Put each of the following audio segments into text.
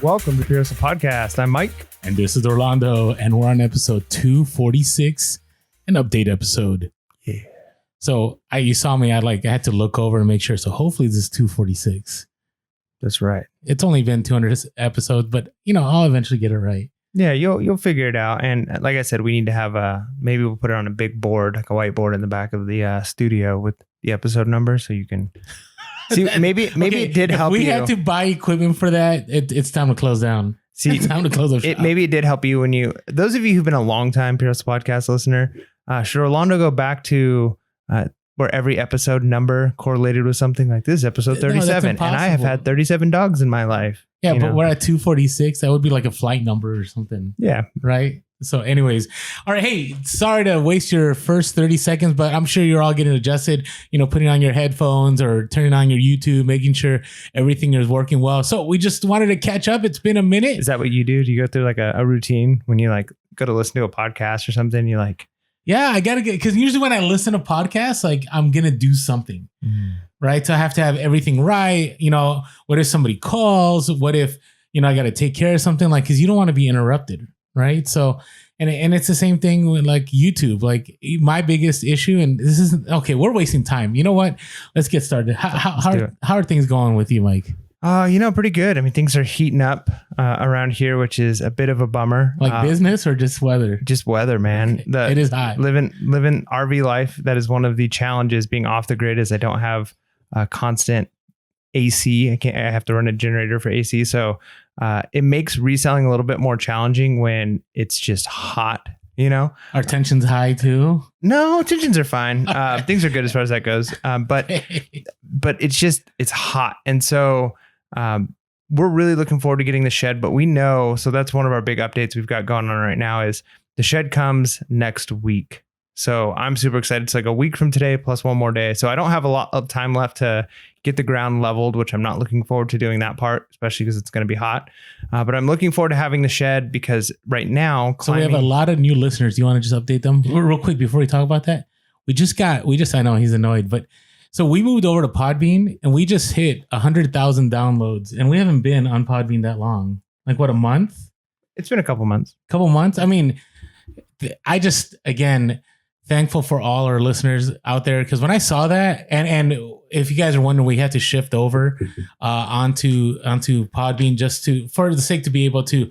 Welcome to PHP Podcast. I'm Mike. And this is Orlando, and we're on episode 246, an update episode. Yeah. So you saw me, I had to look over and make sure. So hopefully this is 246. That's right. It's only been 200 episodes, but I'll eventually get it right. Yeah, you'll figure it out. And like I said, we need to have maybe we'll put it on a big board, like a whiteboard in the back of the studio with the episode number, so you can see. Maybe it did help you. We had to buy equipment for that. It's time to close down. See, it's time to close the shop. Maybe it did help you when those of you who've been a long time PHP Podcast listener, should Orlando go back to where every episode number correlated with something like this, episode 37, and I have had 37 dogs in my life. Yeah, but we're at 246. That would be like a flight number or something. Yeah. Right? So anyways, all right. Hey, sorry to waste your first 30 seconds, but I'm sure you're all getting adjusted, putting on your headphones or turning on your YouTube, making sure everything is working well. So we just wanted to catch up. It's been a minute. Is that what you do? Do you go through like a routine when you go to listen to a podcast or something? You're like, yeah, I got to because usually when I listen to podcasts, I'm going to do something. Right. So I have to have everything right. What if somebody calls? What if, I got to take care of something because you don't want to be interrupted. Right. So, and it's the same thing with YouTube, my biggest issue. And this isn't okay. We're wasting time. You know what? Let's get started. How are things going with you, Mike? Pretty good. I mean, things are heating up around here, which is a bit of a bummer. Business or just weather? Just weather, man. It is hot. Living RV life. That is one of the challenges being off the grid is I don't have constant AC. I have to run a generator for AC. So it makes reselling a little bit more challenging when it's just hot. Our tension's high too. No, tensions are fine. Things are good as far as that goes. But it's hot. And so we're really looking forward to getting the shed, but we know, so that's one of our big updates we've got going on right now is the shed comes next week. So I'm super excited. It's like a week from today plus one more day. So I don't have a lot of time left to get the ground leveled, which I'm not looking forward to doing that part, especially because it's going to be hot. But I'm looking forward to having the shed because right now, so we have a lot of new listeners. Do you want to just update them real quick before we talk about that? I know he's annoyed, but so we moved over to Podbean and we just hit 100,000 downloads and we haven't been on Podbean that long. A month? It's been a couple months. I mean, I just, again, thankful for all our listeners out there because when I saw that, and if you guys are wondering, we had to shift over onto Podbean for the sake to be able to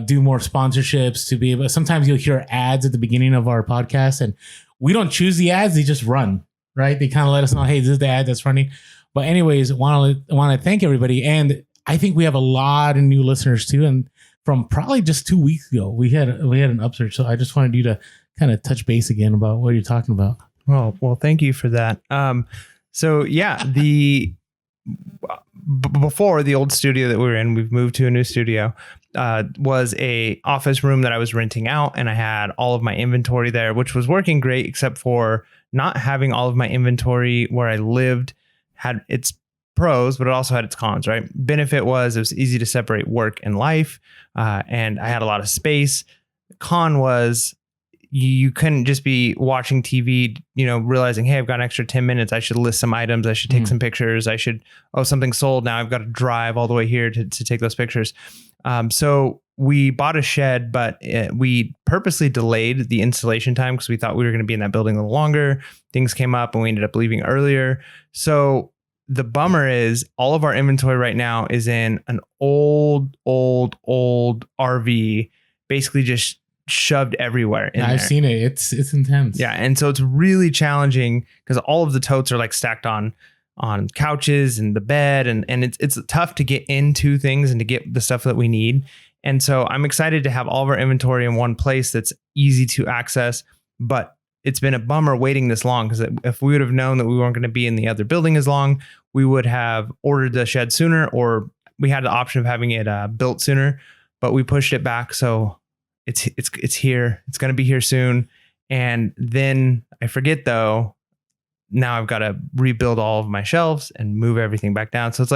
do more sponsorships, to be able. Sometimes you'll hear ads at the beginning of our podcast, and we don't choose the ads; they just run. Right? They kind of let us know, hey, this is the ad that's running. But anyways, want to thank everybody, and I think we have a lot of new listeners too. And from probably just 2 weeks ago, we had an upsurge. So I just wanted you to kind of touch base again about what you're talking about. Well, thank you for that. So yeah, before the old studio that we were in, we've moved to a new studio, was a office room that I was renting out, and I had all of my inventory there, which was working great, except for not having all of my inventory where I lived. Had its pros, but it also had its cons, right? Benefit was it was easy to separate work and life, and I had a lot of space. Con was you couldn't just be watching TV, realizing, hey, I've got an extra 10 minutes. I should list some items. I should take some pictures. Something sold. Now I've got to drive all the way here to take those pictures. So we bought a shed, but we purposely delayed the installation time because we thought we were going to be in that building a little longer. Things came up and we ended up leaving earlier. So the bummer is all of our inventory right now is in an old RV, basically just shoved everywhere. I've seen it. It's intense. Yeah. And so it's really challenging because all of the totes are stacked on couches and the bed. And it's tough to get into things and to get the stuff that we need. And so I'm excited to have all of our inventory in one place that's easy to access. But it's been a bummer waiting this long because if we would have known that we weren't going to be in the other building as long, we would have ordered the shed sooner, or we had the option of having it built sooner, but we pushed it back. So it's here. It's going to be here soon. And then I forget though, now I've got to rebuild all of my shelves and move everything back down. So it's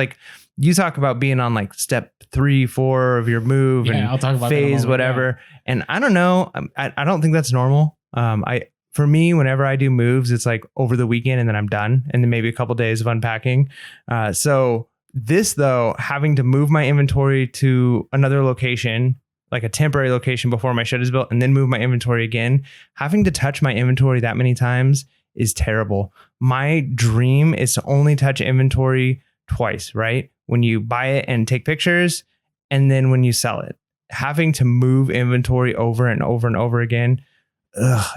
you talk about being on step 3, 4 of your move and I'll talk about phase, whatever. Yeah. And I don't know. I don't think that's normal. For me, whenever I do moves, it's over the weekend and then I'm done. And then maybe a couple of days of unpacking. So This though, having to move my inventory to another location, like a temporary location before my shed is built, and then move my inventory again, having to touch my inventory that many times is terrible. My dream is to only touch inventory twice, right? When you buy it and take pictures, and then when you sell it. Having to move inventory over and over and over again,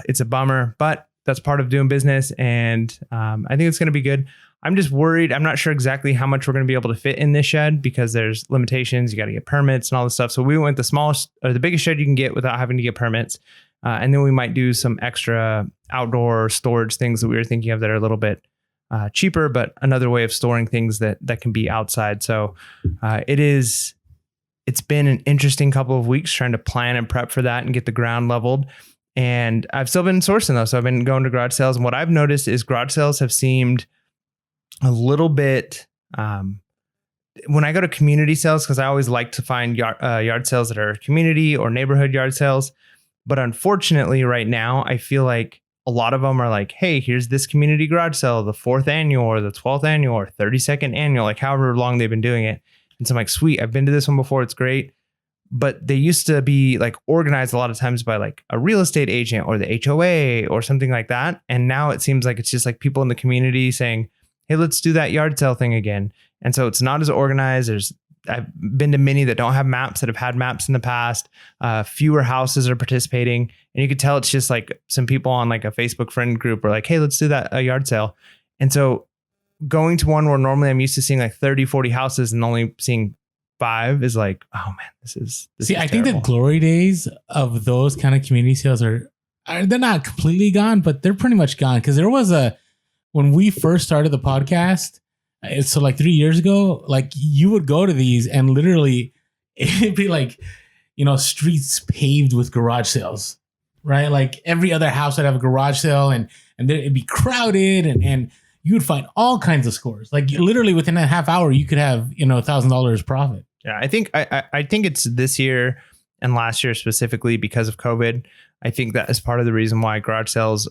it's a bummer, but that's part of doing business. And I think it's going to be good. I'm just worried. I'm not sure exactly how much we're going to be able to fit in this shed because there's limitations. You got to get permits and all this stuff. So we went the smallest or the biggest shed you can get without having to get permits. And then we might do some extra outdoor storage things that we were thinking of that are a little bit cheaper, but another way of storing things that can be outside. So it's been an interesting couple of weeks trying to plan and prep for that and get the ground leveled. And I've still been sourcing though. So I've been going to garage sales. And what I've noticed is garage sales have seemed a little bit, when I go to community sales, because I always like to find yard sales that are community or neighborhood yard sales. But unfortunately right now, I feel like a lot of them are like, hey, here's this community garage sale, the 4th annual or the 12th annual or 32nd annual, like however long they've been doing it. And so I'm like, sweet, I've been to this one before. It's great. But they used to be like organized a lot of times by like a real estate agent or the HOA or something like that. And now it seems like it's just like people in the community saying, hey, let's do that yard sale thing again. And so it's not as organized. I've been to many that don't have maps, that have had maps in the past. Fewer houses are participating. And you could tell it's just like some people on like a Facebook friend group are like, hey, let's do a yard sale. And so going to one where normally I'm used to seeing like 30, 40 houses and only seeing 5 is like, oh man, this is I think the glory days of those kind of community sales they're not completely gone, but they're pretty much gone. Because there was when we first started the podcast, so like 3 years ago, like you would go to these and literally it'd be like, streets paved with garage sales, right? Like every other house would have a garage sale and then it'd be crowded and you would find all kinds of scores. Like literally within a half hour, you could have, $1,000 profit. Yeah, I think it's this year and last year specifically because of COVID. I think that is part of the reason why garage sales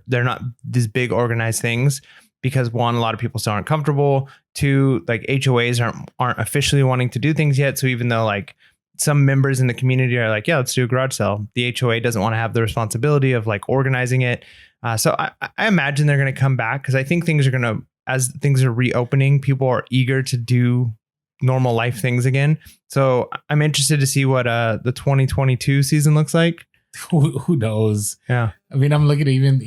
they're not these big organized things because one, a lot of people still aren't comfortable. 2, like HOAs aren't officially wanting to do things yet. So even though like some members in the community are like, yeah, let's do a garage sale, the HOA doesn't want to have the responsibility of like organizing it. So I imagine they're going to come back because I think as things are reopening, people are eager to do normal life things again. So I'm interested to see what the 2022 season looks like. Who knows? Yeah. I mean, I'm looking at even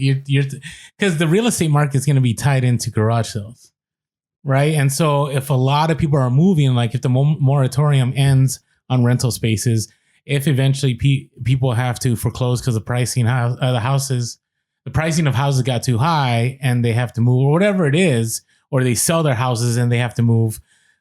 because the real estate market is going to be tied into garage sales. Right. And so if a lot of people are moving, like if the moratorium ends on rental spaces, if eventually people have to foreclose because the pricing the pricing of houses got too high and they have to move or whatever it is, or they sell their houses and they have to move.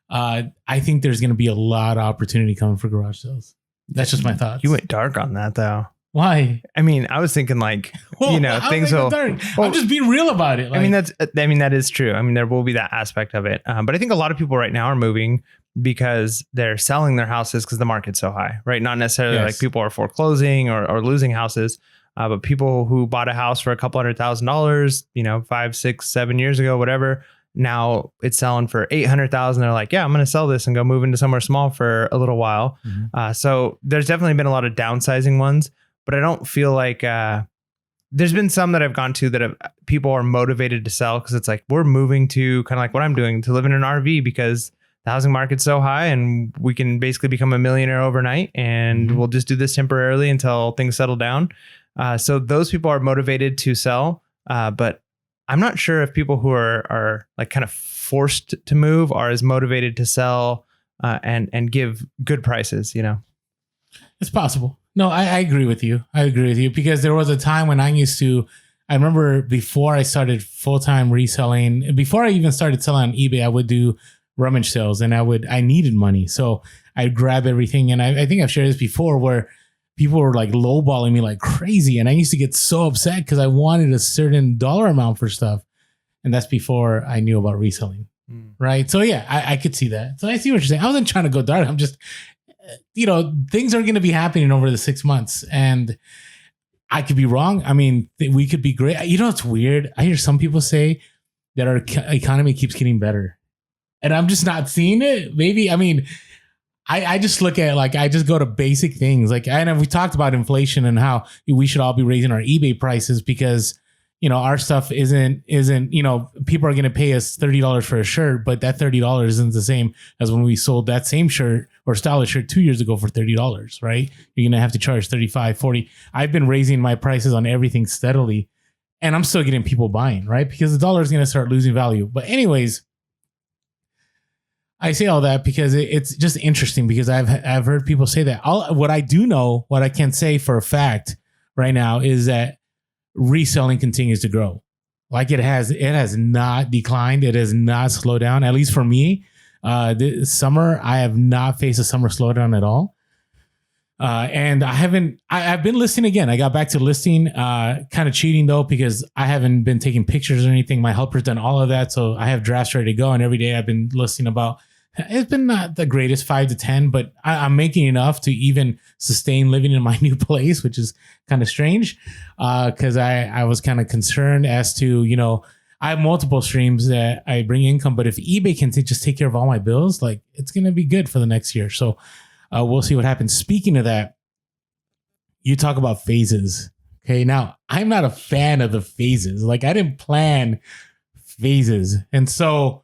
I think there's going to be a lot of opportunity coming for garage sales. That's just my thoughts. You went dark on that though. Why? I mean, I was thinking like, things will. Well, I'm just being real about it. Like, that is true. I mean, there will be that aspect of it. But I think a lot of people right now are moving because they're selling their houses because the market's so high, right? Not necessarily like people are foreclosing or losing houses. But people who bought a house for $200,000, 5, 6, 7 years ago, whatever, now it's selling for $800,000. They're like, yeah, I'm going to sell this and go move into somewhere small for a little while. Mm-hmm. So there's definitely been a lot of downsizing ones, but I don't feel like there's been some that I've gone to that people are motivated to sell because it's like we're moving to kind of like what I'm doing to live in an RV because the housing market's so high and we can basically become a millionaire overnight and we'll just do this temporarily until things settle down. So those people are motivated to sell, but I'm not sure if people who are like kind of forced to move are as motivated to sell and give good prices, It's possible. No, I agree with you. Because there was a time when I remember before I started full-time reselling, before I even started selling on eBay, I would do rummage sales and I needed money. So I'd grab everything. And I think I've shared this before where people were like lowballing me like crazy. And I used to get so upset because I wanted a certain dollar amount for stuff. And that's before I knew about reselling. Right. So yeah, I could see that. So I see what you're saying. I wasn't trying to go dark. I'm just, things are going to be happening over the 6 months and I could be wrong. I mean, we could be great. It's weird. I hear some people say that our economy keeps getting better. and I'm just not seeing it. Maybe, I mean, I just look at like, I just go to basic things. Like, I know we talked about inflation and how we should all be raising our eBay prices because, you know, our stuff isn't, you know, people are going to pay us $30 for a shirt, but that $30 isn't the same as when we sold that same shirt or stylish shirt 2 years ago for $30, right? You're going to have to charge 35, 40. I've been raising my prices on everything steadily and I'm still getting people buying, right? Because the dollar is going to start losing value. But anyways, I say all that because it's just interesting because I've heard people say that. What I do know, what I can say for a fact right now is that reselling continues to grow. Like it has not declined. It has not slowed down. At least for me, this summer I have not faced a summer slowdown at all. And I've been listing again. I got back to listing, kind of cheating though, because I haven't been taking pictures or anything. My helper's done all of that. So I have drafts ready to go. And every day I've been listing about, it's been not the greatest 5 to 10, but I'm making enough to even sustain living in my new place, which is kind of strange. Cause I was kind of concerned as to, you know, I have multiple streams that I bring income, but if eBay can just take care of all my bills, like it's going to be good for the next year. So, we'll see what happens. Speaking of that, you talk about phases. Okay. Now I'm not a fan of the phases. Like I didn't plan phases. And so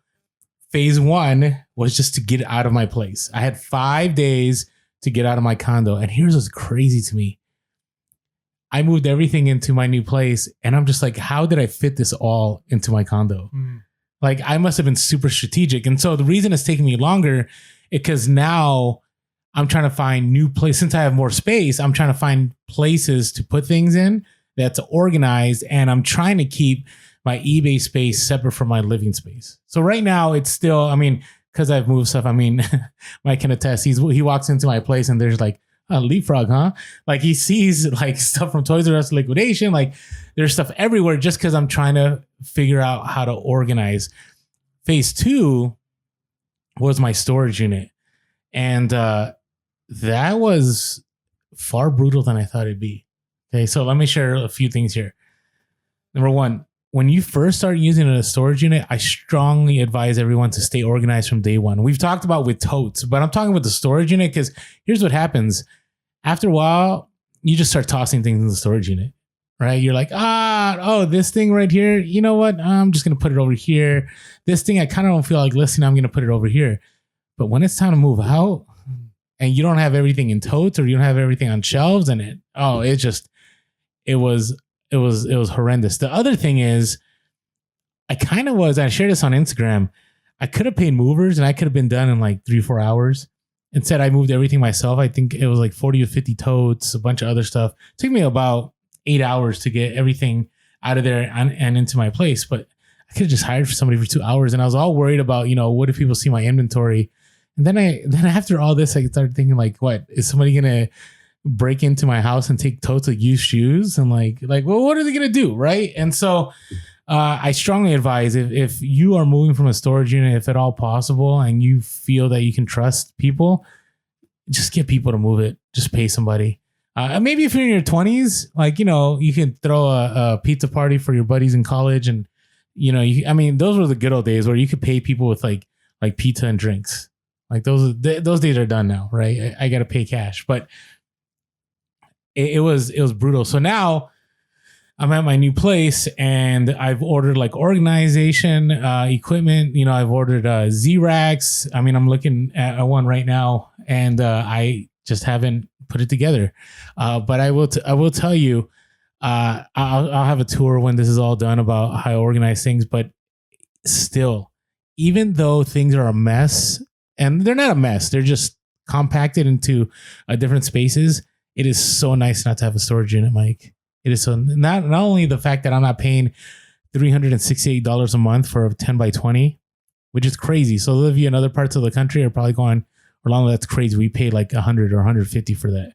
phase 1 was just to get out of my place. I had 5 days to get out of my condo. And here's what's crazy to me. I moved everything into my new place and I'm just like, how did I fit this all into my condo? Like I must have been super strategic. And so the reason it's taking me longer is because now I'm trying to find new places. Since I have more space, I'm trying to find places to put things in that's organized. And I'm trying to keep my eBay space separate from my living space. So right now it's still, I mean, because I've moved stuff, I mean, Mike can attest, he walks into my place and there's like a leapfrog, huh? Like he sees like stuff from Toys R Us liquidation. Like there's stuff everywhere just because I'm trying to figure out how to organize. Phase 2 was my storage unit. And that was far brutal than I thought it'd be. Okay, so let me share a few things here. Number 1, when you first start using a storage unit, I strongly advise everyone to stay organized from day one. We've talked about with totes, but I'm talking about the storage unit because here's what happens. After a while, you just start tossing things in the storage unit, right? You're like, this thing right here, you know what? I'm just going to put it over here. This thing, I kind of don't feel like listing. I'm going to put it over here. But when it's time to move out and you don't have everything in totes or you don't have everything on shelves and it was horrendous. The other thing is I shared this on Instagram. I could have paid movers and I could have been done in like 3-4 hours. Instead, I moved everything myself. I think it was like 40 or 50 totes, a bunch of other stuff. It took me about 8 hours to get everything out of there and into my place. But I could have just hired for somebody for 2 hours. And I was all worried about, you know, what if people see my inventory? And then after all this, I started thinking like, what is somebody going to break into my house and take totes of used shoes? And like, well, what are they going to do? Right. And so I strongly advise if you are moving from a storage unit, if at all possible, and you feel that you can trust people, just get people to move it. Just pay somebody. Maybe if you're in your 20s, like, you know, you can throw a pizza party for your buddies in college. And, you know, those were the good old days where you could pay people with like pizza and drinks. Like those days are done now. Right. I got to pay cash, but it was brutal. So now I'm at my new place and I've ordered like organization equipment. You know, I've ordered Z-Racks. I mean, I'm looking at one right now and I just haven't put it together. But I will tell you, I'll have a tour when this is all done about how I organize things. But still, even though things are a mess, and they're not a mess, they're just compacted into different spaces. It is so nice not to have a storage unit, Mike. It is so not only the fact that I'm not paying $368 a month for a 10 by 20, which is crazy. So those of you in other parts of the country are probably going, Orlando, that's crazy. We paid like 100 or 150 for that.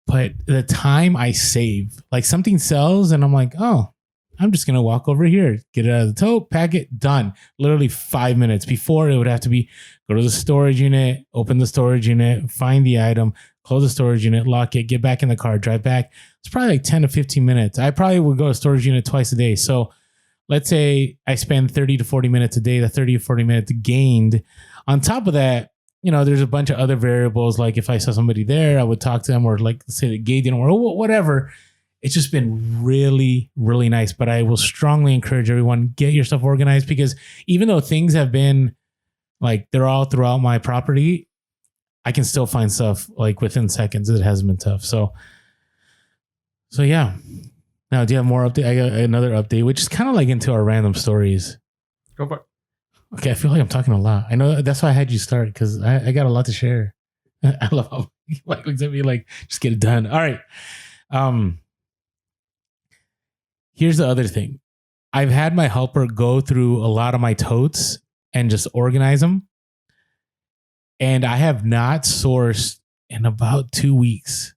But the time I save, like something sells and I'm like, oh, I'm just going to walk over here, get it out of the tote, pack it, done. Literally 5 minutes. Before it would have to be go to the storage unit, open the storage unit, find the item, close the storage unit, lock it, get back in the car, drive back. It's probably like 10 to 15 minutes. I probably would go to storage unit twice a day. So let's say I spend 30 to 40 minutes a day, the 30 to 40 minutes gained. On top of that, there's a bunch of other variables. Like if I saw somebody there, I would talk to them, or like say the gate didn't work, or whatever. It's just been really, really nice. But I will strongly encourage everyone, get your stuff organized, because even though things have been like they're all throughout my property, I can still find stuff like within seconds. It hasn't been tough. So yeah. Now, do you have more update? I got another update, which is kind of like into our random stories. Go for it. Okay, I feel like I'm talking a lot. I know that's why I had you start, because I got a lot to share. I love how Mike looks at me like, just get it done. All right. Here's the other thing. I've had my helper go through a lot of my totes and just organize them. And I have not sourced in about 2 weeks.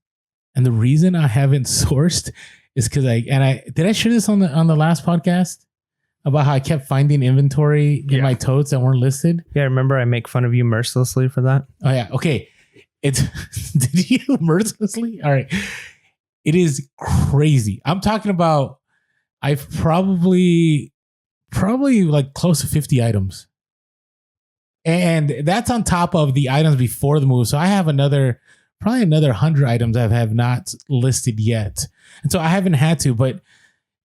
And the reason I haven't sourced is because did I share this on the last podcast about how I kept finding inventory in my totes that weren't listed? Yeah, remember I make fun of you mercilessly for that? Oh yeah. Okay. Did you mercilessly? All right. It is crazy. I'm talking about, I've probably like close to 50 items. And that's on top of the items before the move. So I have probably another 100 items I have not listed yet. And so I haven't had to, but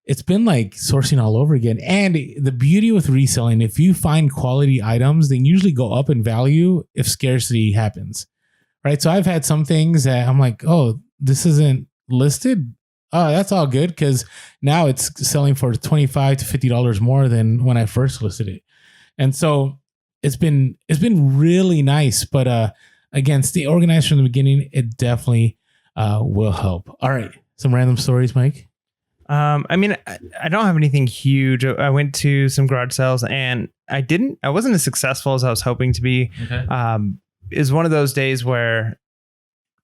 it's been like sourcing all over again. And the beauty with reselling, if you find quality items, they usually go up in value if scarcity happens, right? So I've had some things that I'm like, oh, this isn't listed. Oh, that's all good, because now it's selling for $25 to $50 more than when I first listed it. And so it's been really nice. But again, stay organized from the beginning. It definitely will help. All right. Some random stories, Mike. I mean, I don't have anything huge. I went to some garage sales and I wasn't as successful as I was hoping to be. Okay. It was one of those days where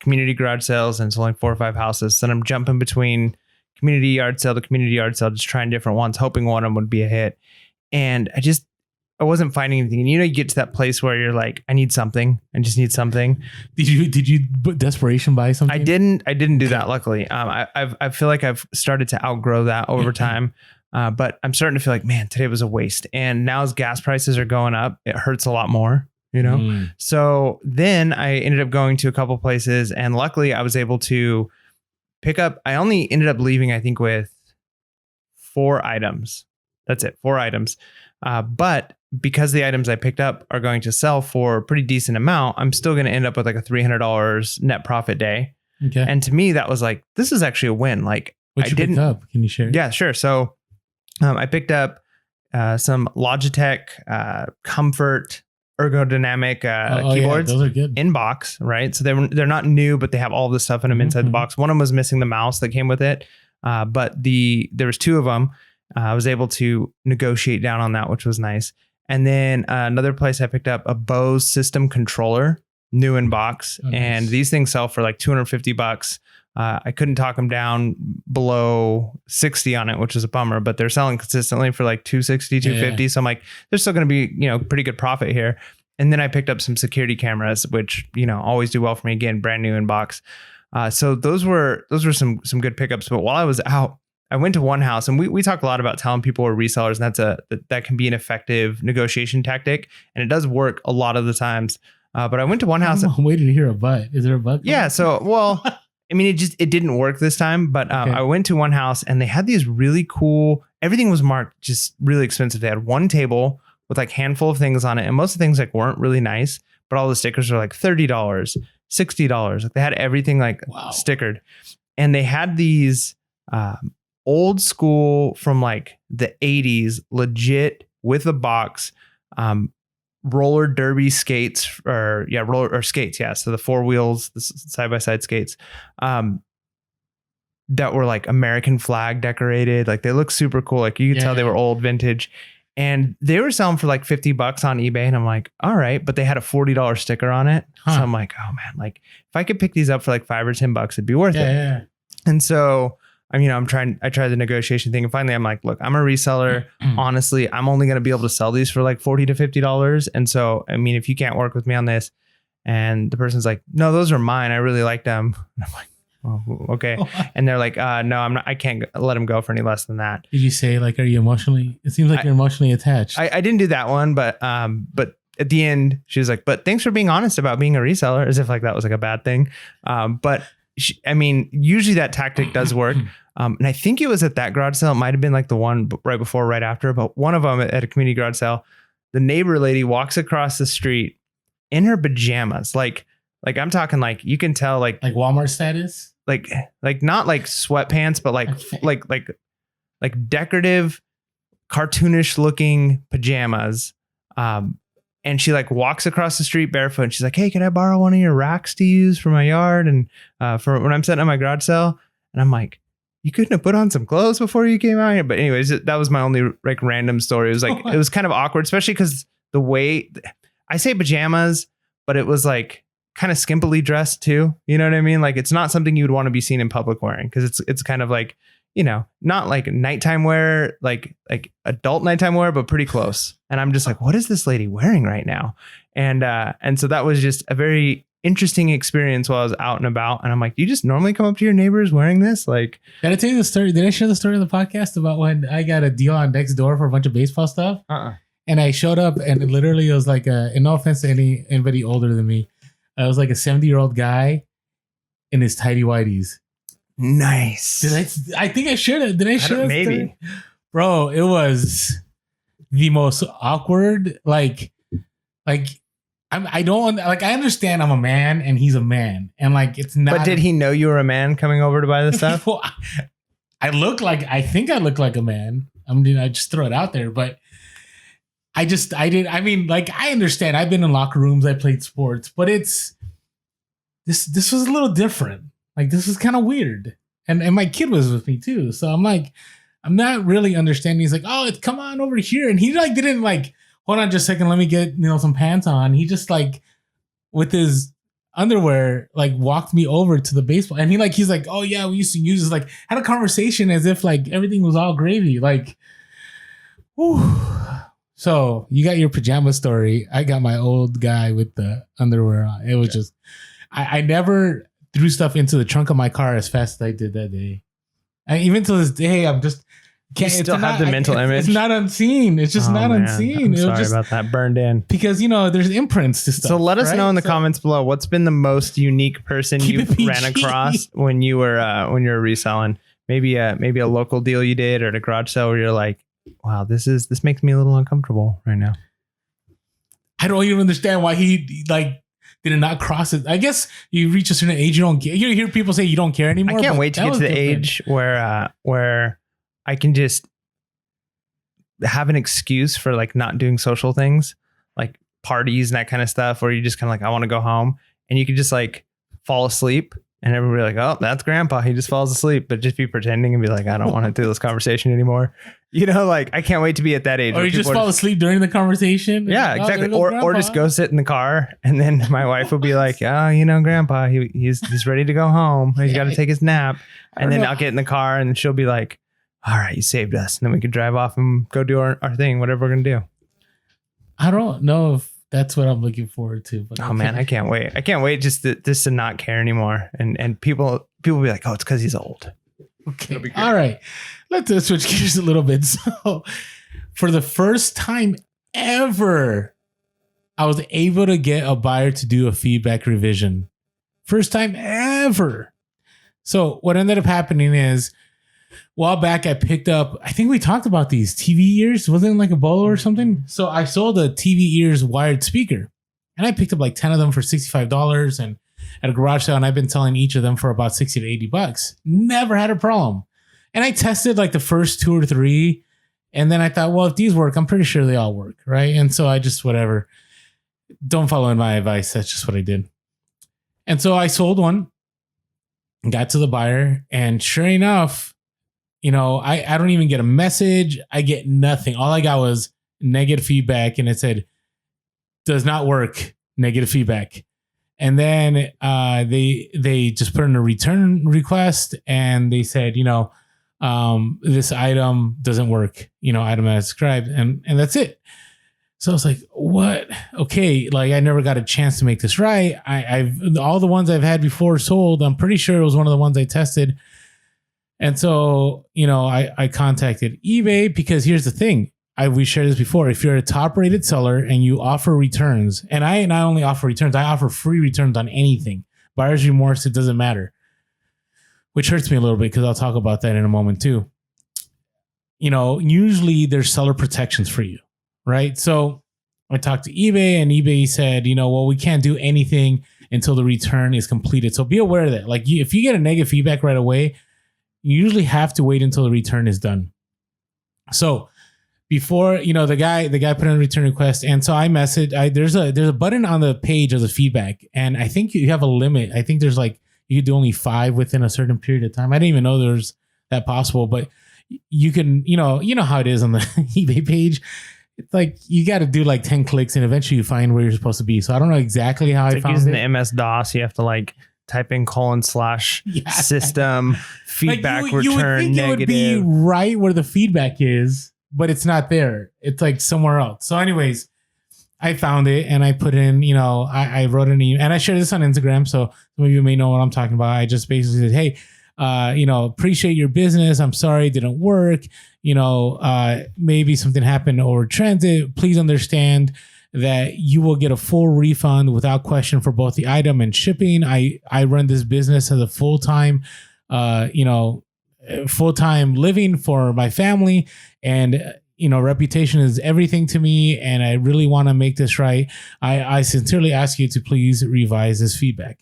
community garage sales and it's only 4 or 5 houses. Then I'm jumping between community yard sale to community yard sale, just trying different ones, hoping one of them would be a hit. And I wasn't finding anything. And you get to that place where you're like, I need something. I just need something. Did you put desperation buy something? I didn't do that. Luckily. I feel like I've started to outgrow that over time. But I'm starting to feel like, man, today was a waste. And now as gas prices are going up, it hurts a lot more, So then I ended up going to a couple places, and luckily I was able to pick up. I only ended up leaving, I think, with 4 items. That's it, 4 items. But because the items I picked up are going to sell for a pretty decent amount, I'm still going to end up with like a $300 net profit day. Okay. And to me, that was like, this is actually a win. Like, what you picked up? Can you share? Yeah, sure. So I picked up some Logitech Comfort ergodynamic keyboards. Yeah, those are good. In box, right? So they're not new, but they have all this stuff in them inside the box. One of them was missing the mouse that came with it, but there was 2 of them. I was able to negotiate down on that, which was nice. And then another place I picked up a Bose system controller, new in box. Oh, nice. And these things sell for like $250. I couldn't talk them down below 60 on it, which is a bummer, but they're selling consistently for like 260, 250. Yeah. So I'm like, there's still going to be, pretty good profit here. And then I picked up some security cameras, which, always do well for me. Again, brand new in box. So those were some good pickups. But while I was out, I went to one house, and we talk a lot about telling people we're resellers, and that can be an effective negotiation tactic, and it does work a lot of the times. But I went to one house. I'm waiting to hear a but. Is there a but? Yeah. So, well, I mean, it didn't work this time, but okay. I went to one house and they had these really cool, everything was marked just really expensive. They had one table with like handful of things on it. And most of the things like weren't really nice, but all the stickers were like $30, $60. Like they had everything like stickered, and they had these, old school from like the 80s, legit with a box, roller derby skates skates. Yeah. So the 4 wheels, the side-by-side skates, that were like American flag decorated. Like they look super cool. Like you could tell they were old vintage, and they were selling for like $50 on eBay. And I'm like, all right, but they had a $40 sticker on it. So I'm like, oh man, like if I could pick these up for like $5 or $10, it'd be worth it. Yeah. And so I tried the negotiation thing, and finally I'm like, look, I'm a reseller. Honestly, I'm only going to be able to sell these for like $40 to $50. And so, I mean, if you can't work with me on this, and the person's like, no, those are mine. I really like them. And I'm like, oh, okay. And they're like, no, I can't let him go for any less than that. Did you say like, are you emotionally? It seems like you're emotionally attached. I didn't do that one, but at the end she was like, but thanks for being honest about being a reseller, as if like that was like a bad thing. But usually that tactic does work. And I think it was at that garage sale. It might've been like the one right before, right after, but one of them at a community garage sale, the neighbor lady walks across the street in her pajamas. Like I'm talking like, you can tell like Walmart status, like not like sweatpants, but like decorative, cartoonish looking pajamas. And she like walks across the street barefoot and she's like, hey, can I borrow one of your racks to use for my yard? And for when I'm setting up my garage sale. And I'm like, you couldn't have put on some clothes before you came out here. But anyways, that was my only like random story. It was like, it was kind of awkward, especially because the way I say pajamas, but it was like kind of skimpily dressed too. You know what I mean? Like, it's not something you would want to be seen in public wearing, because it's kind of like, you know, not like nighttime wear, like adult nighttime wear, but pretty close. And I'm just like, what is this lady wearing right now? And so that was just a very interesting experience while I was out and about. And I'm like, do you just normally come up to your neighbors wearing this? Like, did I tell you the story? Did I share the story on the podcast about when I got a deal on Nextdoor for a bunch of baseball stuff? And I showed up and it literally was like and no offense to anybody older than me, I was like a 70-year-old guy in his tidy whities. Nice. I think I shared it. Did I share it? Maybe. Bro, it was the most awkward. Like I don't like. I understand I'm a man and he's a man, and like it's not. But did he know you were a man coming over to buy this stuff? Well, I think I look like a man. I mean, I just throw it out there, but I did. I mean, like, I understand. I've been in locker rooms. I played sports, but this was a little different. Like, this was kind of weird. And my kid was with me too. So I'm like, I'm not really understanding. He's like, oh, come on over here. And he like didn't like, hold on just a second, let me get, some pants on. He just like with his underwear, like walked me over to the baseball. And he's like, oh yeah, we used to use this, like had a conversation as if like everything was all gravy. Like, whew. So you got your pajama story. I got my old guy with the underwear on. It was just, I never threw stuff into the trunk of my car as fast as I did that day. And even to this day, I'm just can't still have the mental image. It's not unseen. It's just not unseen. I'm sorry about that. Burned in. Because, there's imprints to stuff. So let us know in the comments below, what's been the most unique person you ran across when you were reselling? Maybe a local deal you did or at a garage sale where you're like, wow, this makes me a little uncomfortable right now. I don't even understand why he did not cross it. I guess you reach a certain age, you don't care. You hear people say you don't care anymore. I can't wait to get to the age where I can just have an excuse for like not doing social things, like parties and that kind of stuff, where you just kind of like, I want to go home, and you can just like fall asleep and everybody like, oh, that's grandpa. He just falls asleep, but just be pretending and be like, I don't want to do this conversation anymore. Like, I can't wait to be at that age. Or you just fall asleep during the conversation. Yeah, exactly. Or just go sit in the car, and then my wife will be like, oh, grandpa, he's ready to go home. He's got to take his nap. And then I'll get in the car and she'll be like, all right, you saved us. And then we could drive off and go do our thing, whatever we're going to do. I don't know if that's what I'm looking forward to. But man, I can't wait. I can't wait just to not care anymore. And people will be like, oh, it's because he's old. Okay. All right. Let's switch gears a little bit. So for the first time ever, I was able to get a buyer to do a feedback revision. First time ever. So what ended up happening is, a while back, I picked up, I think we talked about these TV ears. Wasn't it like a Bolo or something? So I sold a TV ears wired speaker, and I picked up like 10 of them for $65 and at a garage sale. And I've been selling each of them for about 60 to 80 bucks. Never had a problem. And I tested like the first 2 or 3. And then I thought, well, if these work, I'm pretty sure they all work. Right. And so I just, whatever, don't follow my advice. That's just what I did. And so I sold one, got to the buyer, and sure enough, I don't even get a message. I get nothing. All I got was negative feedback, and it said, does not work, negative feedback. And then they just put in a return request, and they said, this item doesn't work, item as described, and that's it. So I was like, what? Okay. Like I never got a chance to make this right. I've all the ones I've had before sold. I'm pretty sure it was one of the ones I tested. And so, I contacted eBay because here's the thing. We shared this before. If you're a top rated seller and you offer returns, and I not only offer returns, I offer free returns on anything. Buyer's remorse, it doesn't matter. Which hurts me a little bit because I'll talk about that in a moment too. Usually there's seller protections for you, right? So I talked to eBay and eBay said, well, we can't do anything until the return is completed. So be aware of that. Like if you get a negative feedback right away, you usually have to wait until the return is done. So before, the guy put in a return request. And so I messaged, there's a button on the page of the feedback. And I think you have a limit. I think there's you could do only 5 within a certain period of time. I didn't even know there's that possible, but you can, you know how it is on the eBay page. It's like you got to do 10 clicks and eventually you find where you're supposed to be. So I don't know exactly how I found using it. the MS-DOS, you have to type in : system feedback return you would think negative. It would be right where the feedback is, but it's not there. It's somewhere else. So anyways, I found it and I put in, I wrote an email and I shared this on Instagram. So some of you may know what I'm talking about. I just basically said, hey, appreciate your business. I'm sorry it didn't work. Maybe something happened over transit. Please understand that you will get a full refund without question for both the item and shipping. I run this business as a full-time living for my family, and reputation is everything to me, and I really want to make this right. I sincerely ask you to please revise this feedback.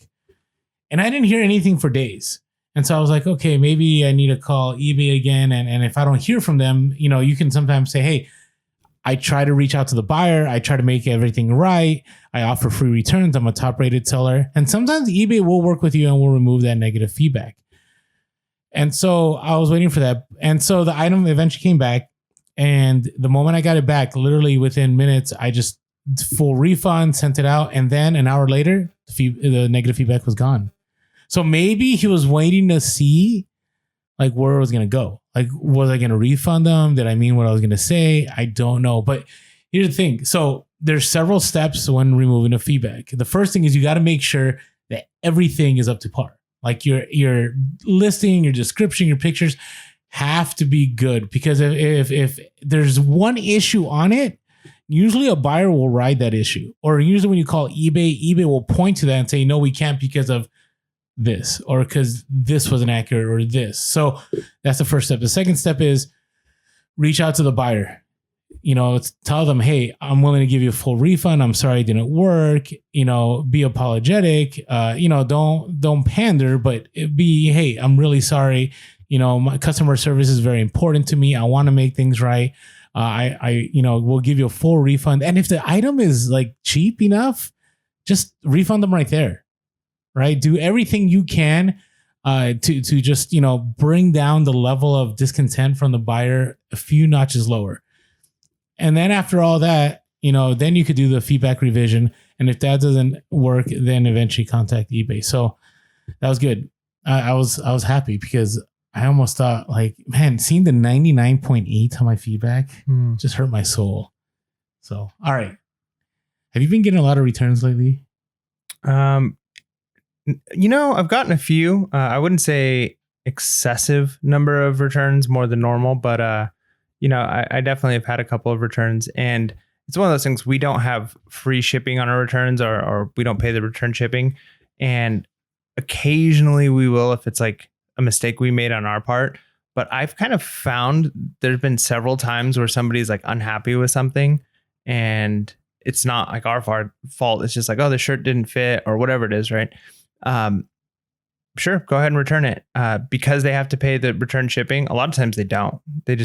And I didn't hear anything for days. And so I was like, okay, maybe I need to call eBay again. And if I don't hear from them, you can sometimes say, hey, I try to reach out to the buyer. I try to make everything right. I offer free returns. I'm a top rated seller. And sometimes eBay will work with you and will remove that negative feedback. And so I was waiting for that. And so the item eventually came back. And the moment I got it back, literally within minutes, I just full refund, sent it out. And then an hour later, the negative feedback was gone. So maybe he was waiting to see where it was going to go. Was I going to refund them? Did I mean what I was going to say? I don't know. But here's the thing. So there's several steps when removing a feedback. The first thing is you got to make sure that everything is up to par. Your listing, your description, your pictures have to be good. Because if there's one issue on it, usually a buyer will ride that issue. Or usually when you call eBay will point to that and say, no, we can't because of this, or because this wasn't accurate, or this. So that's the first step. The second step is reach out to the buyer. Tell them, hey, I'm willing to give you a full refund. I'm sorry it didn't work. Be apologetic. Don't pander, but be, hey, I'm really sorry. My customer service is very important to me. I want to make things right. I will give you a full refund. And if the item is cheap enough, just refund them right there. Right? Do everything you can to just, bring down the level of discontent from the buyer a few notches lower. And then after all that, then you could do the feedback revision. And if that doesn't work, then eventually contact eBay. So that was good. I was happy because I almost thought man, seeing the 99.8 on my feedback just hurt my soul. So, all right. Have you been getting a lot of returns lately? I've gotten a few. I wouldn't say excessive number of returns, more than normal, but I definitely have had a couple of returns, and it's one of those things. We don't have free shipping on our returns, or we don't pay the return shipping, and occasionally we will if it's a mistake we made on our part. But I've kind of found there's been several times where somebody's unhappy with something, and it's not our fault. It's just oh, the shirt didn't fit or whatever it is, right? Sure, go ahead and return it. Because they have to pay the return shipping. A lot of times they don't. They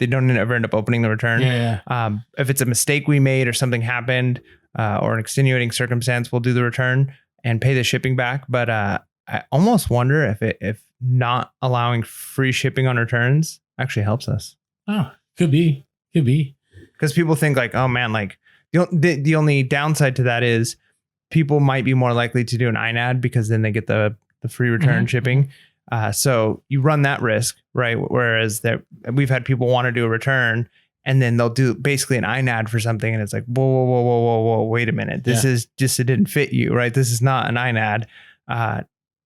don't ever end up opening the return. Yeah. If it's a mistake we made or something happened, or an extenuating circumstance, we'll do the return and pay the shipping back. But I almost wonder if not allowing free shipping on returns actually helps us. Oh, could be. Because people think oh man, the only downside to that is people might be more likely to do an INAD because then they get the free return shipping. So you run that risk, right? Whereas we've had people want to do a return and then they'll do basically an INAD for something, and it's like, whoa, wait a minute. This is just, it didn't fit you, right? This is not an INAD.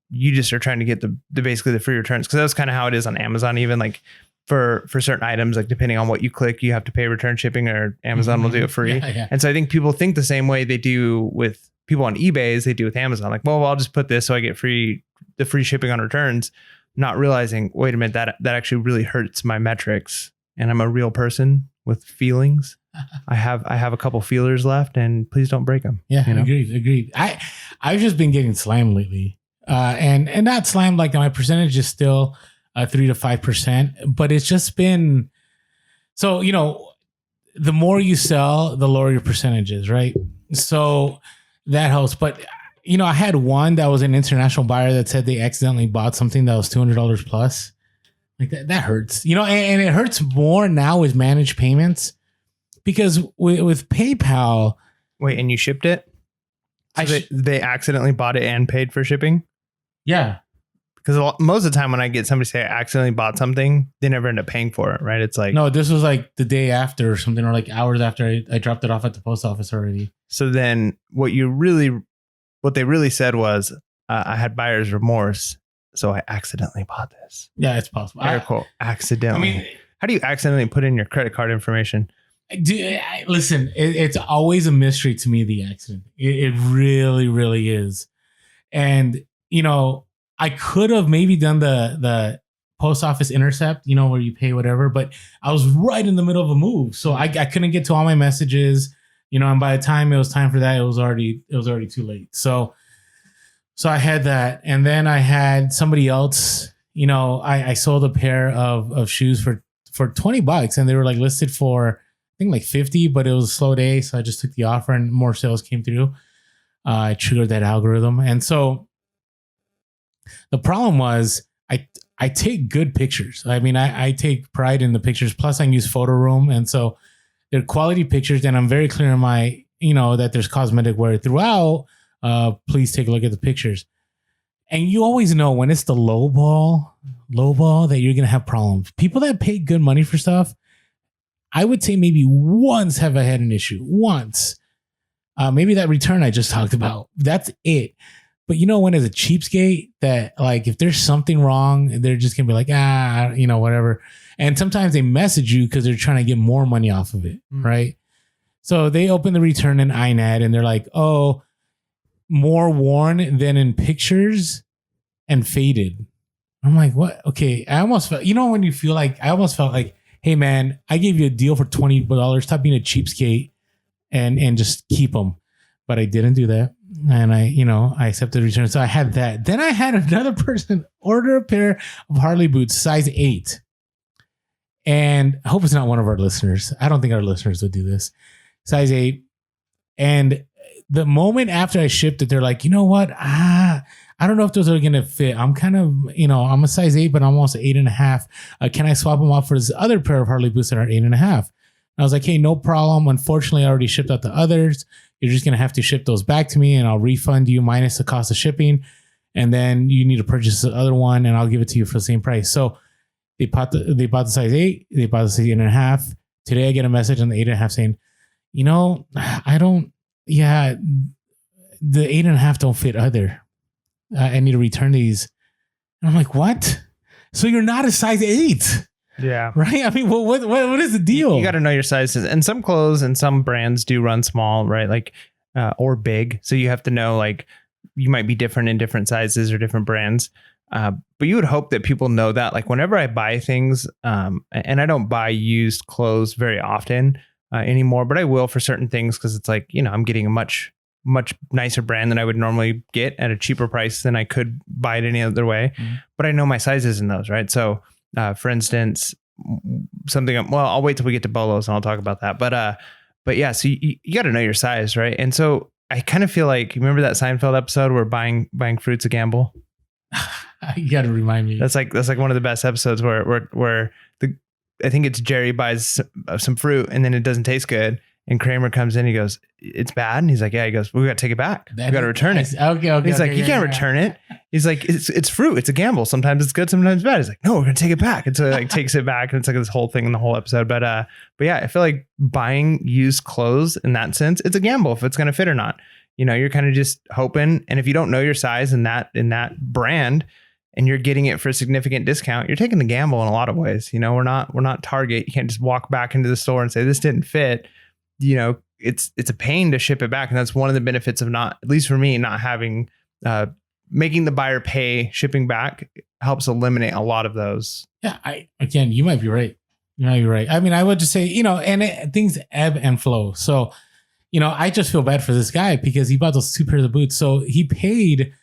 You just are trying to get the basically the free returns, because that's kind of how it is on Amazon. Even like for certain items, like depending on what you click, you have to pay return shipping, or Amazon will do it free. And so I think people think the same way they do with people on eBay as they do with Amazon. Like, well, I'll just put this so I get the free shipping on returns, not realizing, wait a minute, that actually really hurts my metrics. And I'm a real person with feelings. I have a couple feelers left, and please don't break them. Yeah, agreed. I've just been getting slammed lately, and not slammed like my percentage is still 3 to 5%, but it's just been so. The more you sell, the lower your percentage is, right? So that helps. But I had one that was an international buyer that said they accidentally bought something that was $200 plus. Like that hurts, and it hurts more now with managed payments, because with PayPal. Wait, and you shipped it? So they accidentally bought it and paid for shipping? Yeah. Because most of the time when I get somebody say I accidentally bought something, they never end up paying for it, right? It's like, no, this was like the day after or something, or like hours after I dropped it off at the post office already. So then what they really said was, I had buyer's remorse, so I accidentally bought this. Yeah, it's possible. Air quote, accidentally. I mean, how do you accidentally put in your credit card information? Listen, it's always a mystery to me, the accident. It really, really is. And, I could have maybe done the post office intercept, where you pay whatever, but I was right in the middle of a move. So I couldn't get to all my messages, and by the time it was time for that, it was already too late. So I had that. And then I had somebody else, I sold a pair of shoes for $20, and they were like listed for, I think like 50, but it was a slow day. So I just took the offer and more sales came through. I triggered that algorithm. And so the problem was I take good pictures. I mean, I take pride in the pictures. Plus I use Photo Room. And so they're quality pictures, and I'm very clear in my, that there's cosmetic wear throughout. Please take a look at the pictures. And you always know when it's the low ball that you're going to have problems. People that pay good money for stuff, I would say maybe once have I had an issue. Once. Maybe that return I just talked about. That's it. But when it's a cheapskate that, like, if there's something wrong, they're just going to be like, whatever. And sometimes they message you because they're trying to get more money off of it, right? So they open the return in INAD and they're like, oh, more worn than in pictures and faded. I'm like, what? Okay. I almost felt, when you feel like, I almost felt like, hey man, I gave you a deal for $20. Stop being a cheapskate and just keep them. But I didn't do that. And I accepted the return. So I had that. Then I had another person order a pair of Harley boots, size 8. And I hope it's not one of our listeners. I don't think our listeners would do this. Size 8. And the moment after I shipped it, they're like, you know what? I don't know if those are going to fit. I'm kind of, I'm a size 8, but I'm almost 8.5. Can I swap them off for this other pair of Harley boots that are 8.5? I was like, hey, no problem. Unfortunately, I already shipped out the others. You're just going to have to ship those back to me, and I'll refund you minus the cost of shipping. And then you need to purchase the other one, and I'll give it to you for the same price. So they bought the size 8. They bought the size 8.5. Today I get a message on the 8.5 saying, the 8.5 don't fit either. I need to return these. And I'm like, what? So you're not a size 8. Yeah. Right. I mean, what is the deal? You got to know your sizes, and some clothes and some brands do run small, right? Like, or big. So you have to know, like, you might be different in different sizes or different brands. But you would hope that people know that, like, whenever I buy things, and I don't buy used clothes very often anymore, but I will for certain things. 'Cause it's like, I'm getting a much nicer brand than I would normally get at a cheaper price than I could buy it any other way. But I know my sizes in those, right? So, for instance, I'll wait till we get to Bolos and I'll talk about that. But yeah, so you got to know your size, right? And so I kind of feel like, remember that Seinfeld episode where buying fruit's a gamble? You got to remind me. That's like one of the best episodes where I think it's Jerry buys some fruit and then it doesn't taste good. And Kramer comes in, he goes, it's bad. And he's like, yeah, he goes, we got to take it back. We got to return it. Okay. He's like, you can't return it. He's like, it's fruit. It's a gamble. Sometimes it's good, sometimes bad. He's like, no, we're going to take it back. And so like takes it back. And it's like this whole thing in the whole episode. But yeah, I feel like buying used clothes in that sense, it's a gamble if it's going to fit or not. You're kind of just hoping. And if you don't know your size in that brand and you're getting it for a significant discount, you're taking the gamble in a lot of ways. We're not Target. You can't just walk back into the store and say, this didn't fit. It's a pain to ship it back. And that's one of the benefits of not, at least for me, not having, making the buyer pay shipping back helps eliminate a lot of those. Yeah. You might be right. I mean, I would just say, things ebb and flow. So, I just feel bad for this guy because he bought those 2 pairs of boots. So he paid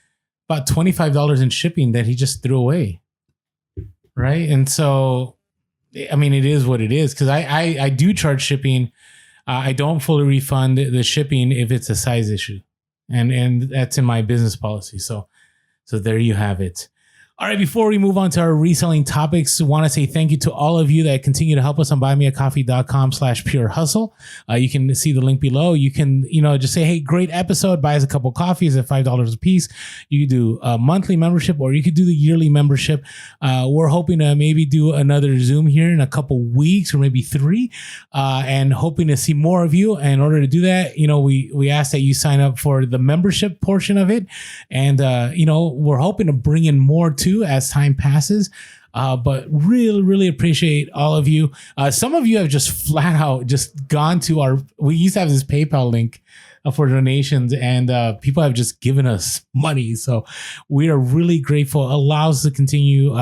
about $25 in shipping that he just threw away. Right. And so, I mean, it is what it is. Cause I do charge shipping. I don't fully refund the shipping if it's a size issue, and that's in my business policy. So there you have it. All right, before we move on to our reselling topics, I want to say thank you to all of you that continue to help us on buymeacoffee.com/purehustle. You can see the link below. You can, just say, hey, great episode, buy us a couple coffees at $5 a piece. You could do a monthly membership or you could do the yearly membership. We're hoping to maybe do another Zoom here in a couple weeks or maybe 3, and hoping to see more of you. And in order to do that, we ask that you sign up for the membership portion of it. And, we're hoping to bring in more too as time passes. But really appreciate all of you. Some of you have just flat out just gone to we used to have this PayPal link for donations, and people have just given us money. So we are really grateful. Allows us to continue.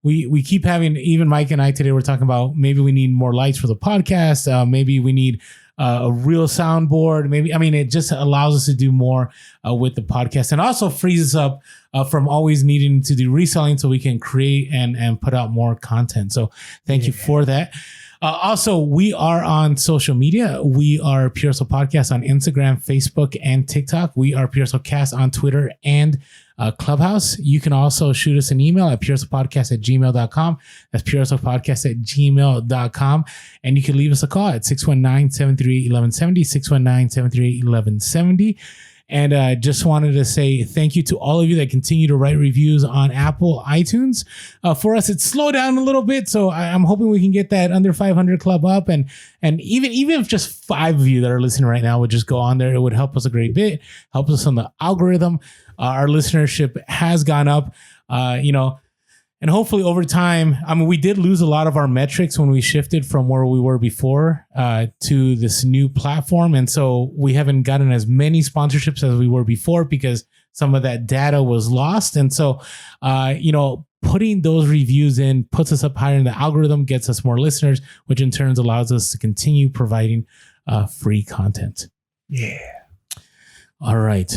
We keep having, even Mike and I today, we're talking about maybe we need more lights for the podcast. Maybe we need a real soundboard. It just allows us to do more with the podcast, and also frees us up from always needing to do reselling so we can create and put out more content. So thank you for that. Also, we are on social media. We are Pure Hustle Podcast on Instagram, Facebook, and TikTok. We are Pure Hustle Cast on Twitter and Clubhouse. You can also shoot us an email at purehustlepodcast@gmail.com. That's purehustlepodcast@gmail.com. And you can leave us a call at 619-738-1170, 619-738-1170. And just wanted to say thank you to all of you that continue to write reviews on Apple iTunes. For us, it's slowed down a little bit, so I'm hoping we can get that under 500 club up. And even if just 5 of you that are listening right now would just go on there, it would help us a great bit. Helps us on the algorithm. Our listenership has gone up. And hopefully over time, we did lose a lot of our metrics when we shifted from where we were before to this new platform. And so we haven't gotten as many sponsorships as we were before because some of that data was lost. And so, putting those reviews in puts us up higher in the algorithm, gets us more listeners, which in turn allows us to continue providing free content. Yeah. All right.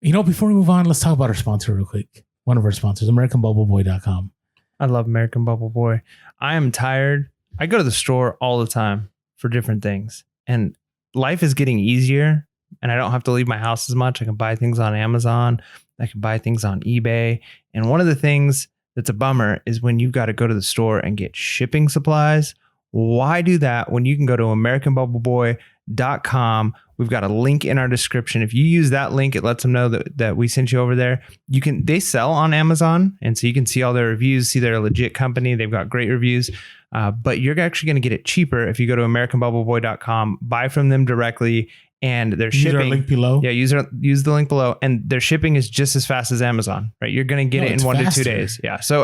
Before we move on, let's talk about our sponsor real quick. One of our sponsors, AmericanBubbleBoy.com. I love American Bubble Boy. I am tired. I go to the store all the time for different things, and life is getting easier, and I don't have to leave my house as much. I can buy things on Amazon. I can buy things on eBay. And one of the things that's a bummer is when you've got to go to the store and get shipping supplies. Why do that when you can go to AmericanBubbleBoy.com? We've got a link in our description. If you use that link, it lets them know that we sent you over there. They sell on Amazon, and so you can see all their reviews, see they're a legit company. They've got great reviews, but you're actually going to get it cheaper if you go to AmericanBubbleBoy.com, buy from them directly, and their shipping. Use our link below. Yeah, use the link below, and their shipping is just as fast as Amazon, right? You're going to get it in 1 to 2 days. Yeah. So,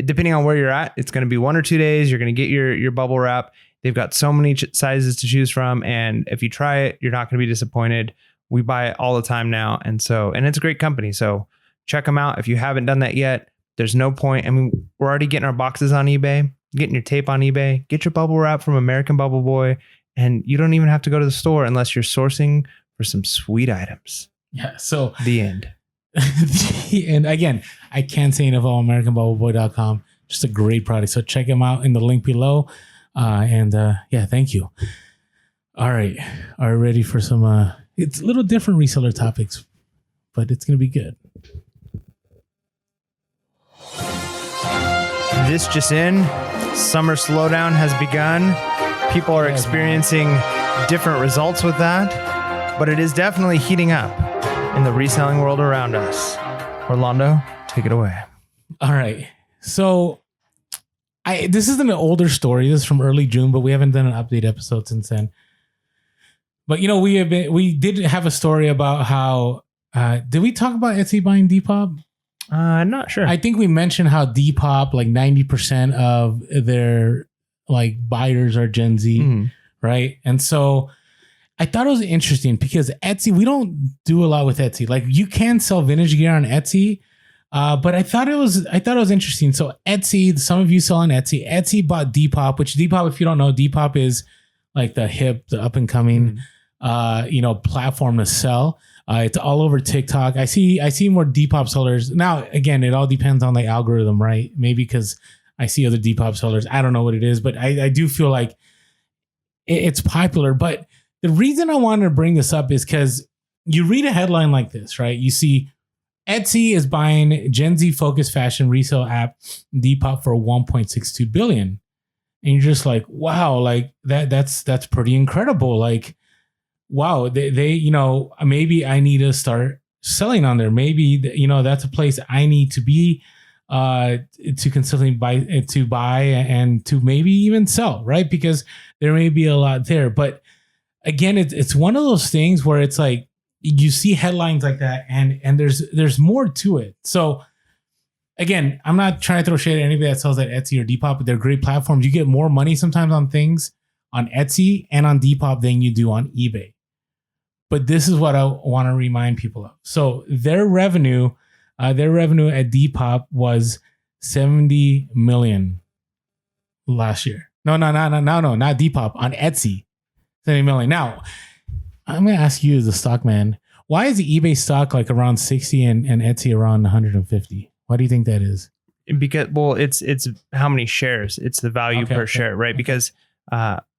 depending on where you're at, it's going to be 1 or 2 days. You're going to get your bubble wrap. They've got so many sizes to choose from. And if you try it, you're not going to be disappointed. We buy it all the time now. And it's a great company. So check them out. If you haven't done that yet, there's no point. We're already getting our boxes on eBay, getting your tape on eBay, get your bubble wrap from American Bubble Boy. And you don't even have to go to the store unless you're sourcing for some sweet items. Yeah. So the end. And again, I can't say enough about AmericanBubbleBoy.com. Just a great product. So check them out in the link below. Thank you. All right. Are you ready for some, it's a little different reseller topics, but it's going to be good. This just in, summer slowdown has begun. People are experiencing different results with that, but it is definitely heating up in the reselling world around us. Orlando, take it away. All right. So this isn't an older story. This is from early June, but we haven't done an update episode since then. But we did have a story about how did we talk about Etsy buying Depop? I'm not sure. I think we mentioned how Depop, like 90% of their like buyers are Gen Z, right? And so I thought it was interesting because Etsy, we don't do a lot with Etsy. Like you can sell vintage gear on Etsy, but I thought it was interesting. So Etsy, some of you sell on Etsy. Etsy bought Depop, which Depop, if you don't know, Depop is like the up and coming, platform to sell. It's all over TikTok. I see more Depop sellers. Now, again, it all depends on the algorithm, right? Maybe because I see other Depop sellers. I don't know what it is, but I do feel like it's popular. But the reason I wanted to bring this up is because you read a headline like this, right? You see Etsy is buying Gen Z focused fashion resale app Depop for $1.62 billion. And you're just like, wow, like that's pretty incredible. Like, wow, they maybe I need to start selling on there. Maybe, that's a place I need to be to consistently buy and to maybe even sell, right? Because there may be a lot there. But again, it's one of those things where it's like you see headlines like that and there's more to it. So again, I'm not trying to throw shade at anybody that sells at Etsy or Depop, but they're great platforms. You get more money sometimes on things on Etsy and on Depop than you do on eBay. But this is what I want to remind people of. So their revenue at Depop was $70 million last year. No, not Depop, on Etsy. $70 million. Now, I'm going to ask you as a stock man, why is the eBay stock like around 60 and Etsy around 150? Why do you think that is? Because, well, it's how many shares. It's the value per share, right? Because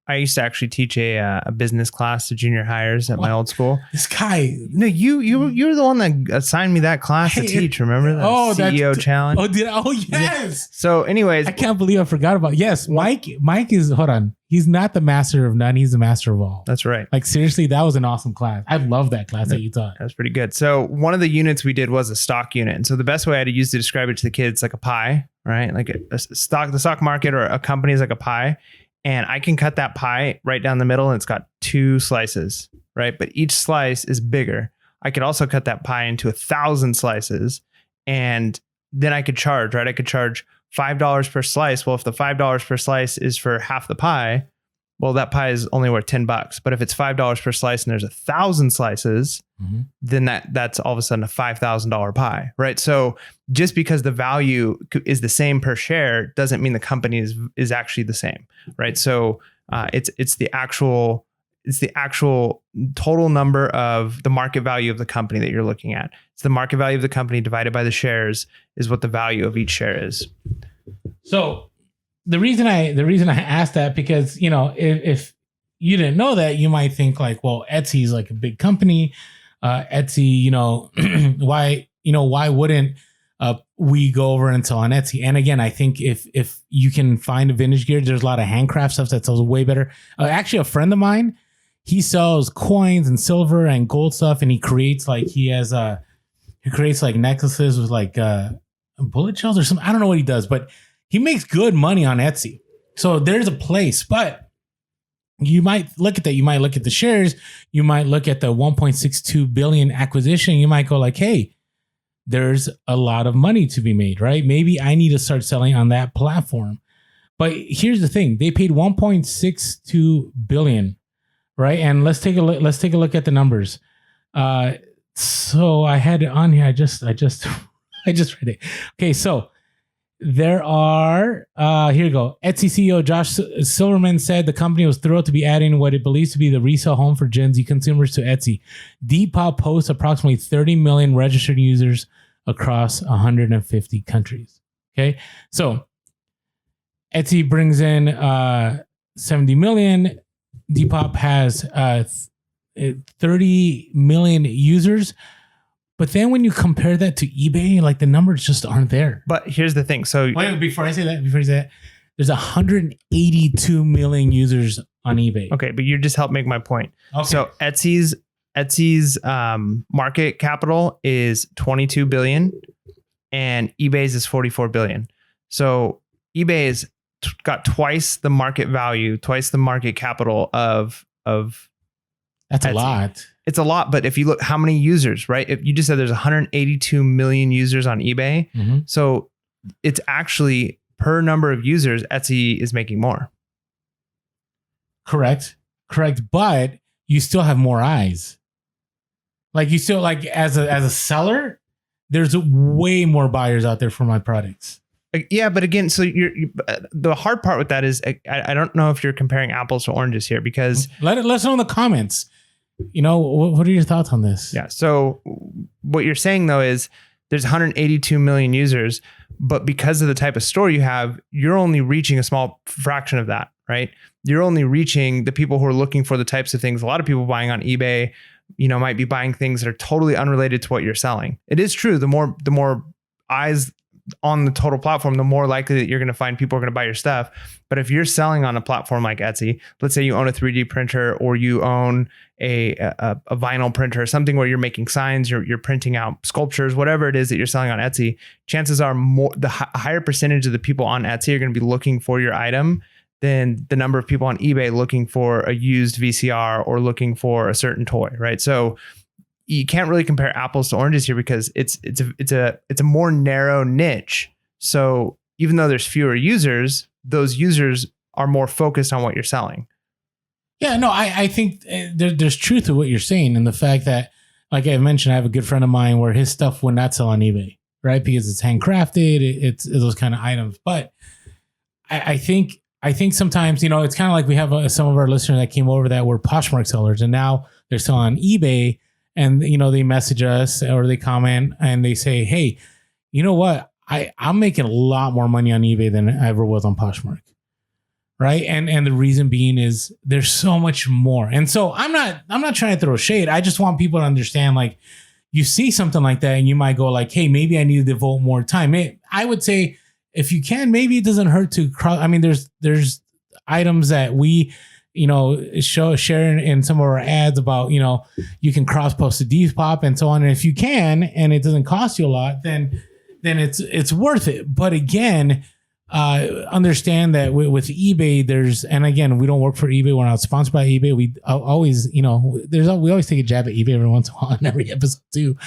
I used to actually teach a business class to junior hires at my old school. This guy. No, you're the one that assigned me that class to teach. Remember that CEO challenge? Oh, yes. So anyways. I can't believe I forgot about it. Yes, Mike is, hold on. He's not the master of none. He's the master of all. That's right. Like seriously, that was an awesome class. I love that class that you taught. That's pretty good. So one of the units we did was a stock unit. And so the best way I had to use to describe it to the kids, like a pie, right? Like the stock market or a company is like a pie. And I can cut that pie right down the middle and it's got 2 slices, right? But each slice is bigger. I could also cut that pie into 1,000 slices and then I could charge, right? I could charge $5 per slice. Well, if the $5 per slice is for half the pie, well, that pie is only worth $10. But if it's $5 per slice and there's 1,000 slices, then that's all of a sudden a $5,000 pie, right? So just because the value is the same per share doesn't mean the company is actually the same, right? So it's the actual total number of the market value of the company that you're looking at. It's the market value of the company divided by the shares is what the value of each share is. So the reason I asked that, because, if you didn't know that, you might think like, well, Etsy is like a big company. Etsy, why wouldn't we go over and sell on Etsy? And again, I think if you can find a vintage gear, there's a lot of handcraft stuff that sells way better. Actually, a friend of mine, he sells coins and silver and gold stuff, and he creates like necklaces with like bullet shells or something. I don't know what he does, but he makes good money on Etsy. So there's a place, but you might look at that. You might look at the shares. You might look at the 1.62 billion acquisition. You might go like, hey, there's a lot of money to be made, right? Maybe I need to start selling on that platform. But here's the thing. They paid 1.62 billion, right? And let's take a look at the numbers. So I had it on here. I just read it. Okay, so there are, here you go. Etsy CEO Josh Silverman said the company was thrilled to be adding what it believes to be the resale home for Gen Z consumers to Etsy. Depop posts approximately 30 million registered users across 150 countries. Okay, so Etsy brings in 70 million. Depop has 30 million users. But then when you compare that to eBay, like the numbers just aren't there. But here's the thing. So wait, before I say that, there's 182 million users on eBay. Okay, but you just helped make my point. Okay. So Etsy's market capital is 22 billion, and eBay's is 44 billion. So eBay is got twice the market value, twice the market capital of That's Etsy. a lot. It's a lot, but if you look how many users, right? If you just said there's 182 million users on eBay, so it's actually per number of users, Etsy is making more. Correct. But you still have more eyes. Like you still like as a seller, there's way more buyers out there for my products. Yeah, but again, so the hard part with that is I don't know if you're comparing apples to oranges here, because let us know in the comments. You know, what are your thoughts on this? Yeah. So what you're saying though is there's 182 million users, but because of the type of store you have, you're only reaching a small fraction of that, right? You're only reaching the people who are looking for the types of things. A lot of people buying on eBay, might be buying things that are totally unrelated to what you're selling. It is true. The more eyes on the total platform, the more likely that you're going to find people are going to buy your stuff. But if you're selling on a platform like Etsy, let's say you own a 3D printer, or you own a vinyl printer, something where you're making signs, you're printing out sculptures, whatever it is that you're selling on Etsy, chances are a higher percentage of the people on Etsy are going to be looking for your item than the number of people on eBay looking for a used VCR or looking for a certain toy, right? So you can't really compare apples to oranges here, because it's a more narrow niche. So even though there's fewer users, those users are more focused on what you're selling. Yeah, no, I think there's truth to what you're saying, and the fact that, like I mentioned, I have a good friend of mine where his stuff would not sell on eBay, right? Because it's handcrafted, it's those kind of items. But I think sometimes, it's kind of like we have some of our listeners that came over that were Poshmark sellers, and now they're selling on eBay. And, they message us or they comment and they say, hey, you know what? I'm making a lot more money on eBay than I ever was on Poshmark. Right. And the reason being is there's so much more. And so I'm not trying to throw shade. I just want people to understand, like, you see something like that and you might go like, hey, maybe I need to devote more time. I would say if you can, maybe it doesn't hurt to cross. I mean, there's items that we, share in some of our ads about, you can cross post to Depop and so on. And if you can, and it doesn't cost you a lot, then it's worth it. But again, understand that with eBay, and again, we don't work for eBay. We're not sponsored by eBay. We always, we always take a jab at eBay every once in a while in every episode too,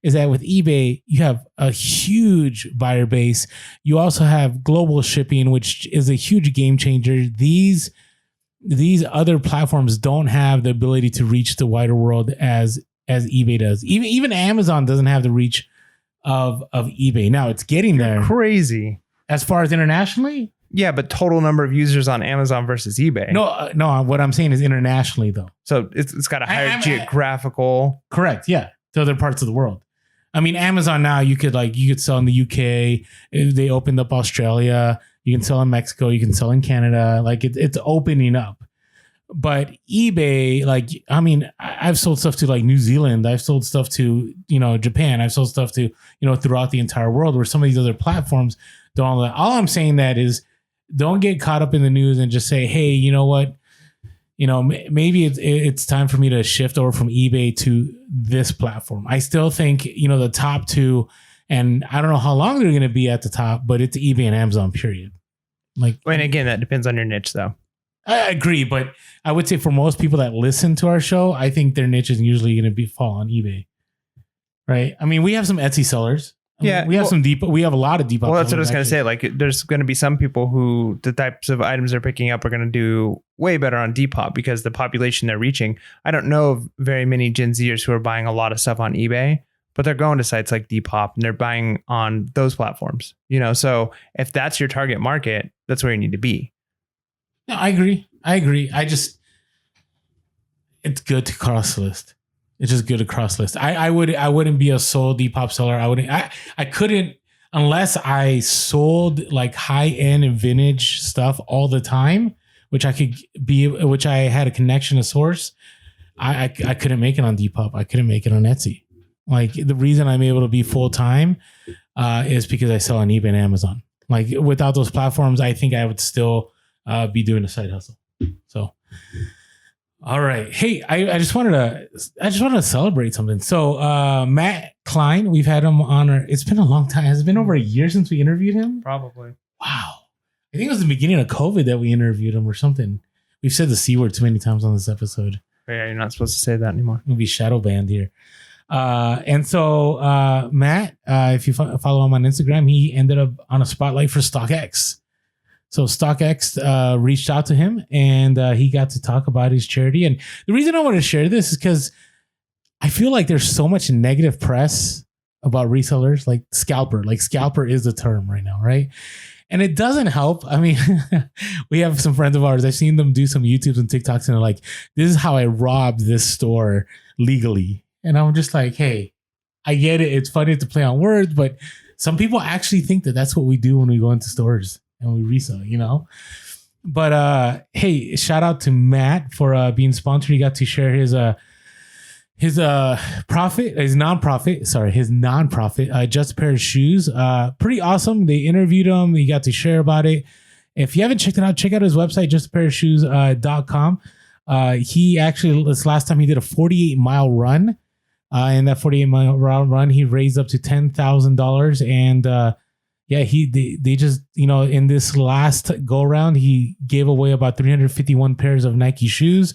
is that with eBay, you have a huge buyer base. You also have global shipping, which is a huge game changer. These other platforms don't have the ability to reach the wider world as eBay does. Even Amazon doesn't have the reach of eBay. Now it's getting there. Crazy. As far as internationally? Yeah, but total number of users on Amazon versus eBay. No. What I'm saying is internationally though. So it's got a higher geographical. Correct. Yeah. To other parts of the world. I mean, Amazon now you could sell in the UK. They opened up Australia. You can sell in Mexico. You can sell in Canada. Like it's opening up. But eBay, I've sold stuff to like New Zealand. I've sold stuff to, Japan. I've sold stuff to, throughout the entire world, where some of these other platforms don't. All I'm saying that is don't get caught up in the news and just say, hey, you know what? Maybe it's time for me to shift over from eBay to this platform. I still think, the top two, and I don't know how long they're going to be at the top, but it's eBay and Amazon, period. And again, that depends on your niche though. I agree, but I would say for most people that listen to our show, I think their niche is usually going to fall on eBay. Right? I mean, we have some Etsy sellers. We have we have a lot of Depop. Well, that's what I was going to say. Like, there's going to be some people who the types of items they're picking up are going to do way better on Depop because the population they're reaching. I don't know of very many Gen Zers who are buying a lot of stuff on eBay, but they're going to sites like Depop and they're buying on those platforms. So if that's your target market, that's where you need to be. No, I agree. It's good to cross list. It's just good to cross list. I wouldn't be a sole Depop seller. I couldn't, unless I sold like high end and vintage stuff all the time, which I had a connection to source. I couldn't make it on Depop. I couldn't make it on Etsy. Like the reason I'm able to be full time is because I sell on eBay and Amazon. Like without those platforms, I think I would still be doing a side hustle. So All right. Hey, I just wanted to celebrate something. So Matt Klein, we've had him on it's been a long time. Has it been over a year since we interviewed him? Probably. Wow. I think it was the beginning of COVID that we interviewed him or something. We've said the C word too many times on this episode. Yeah, you're not supposed to say that anymore. We'll be shadow banned here. And so Matt, if you follow him on Instagram, he ended up on a spotlight for StockX. So StockX reached out to him and he got to talk about his charity. And the reason I want to share this is because I feel like there's so much negative press about resellers, like scalper. Like scalper is the term right now, right? And it doesn't help. I mean, we have some friends of ours. I've seen them do some YouTubes and TikToks and they're like, this is how I robbed this store legally. And I'm just like, hey, I get it. It's funny to play on words, but some people actually think that that's what we do when we go into stores and we resell, you know? But hey, shout out to Matt for being sponsored. He got to share his nonprofit, Just a Pair of Shoes. Pretty awesome. They interviewed him. He got to share about it. If you haven't checked it out, check out his website, justapairofshoes.com. He actually, this last time he did a 48-mile run. In that 48-mile run, he raised up to $10,000. And they just, you know, in this last go around, he gave away about 351 pairs of Nike shoes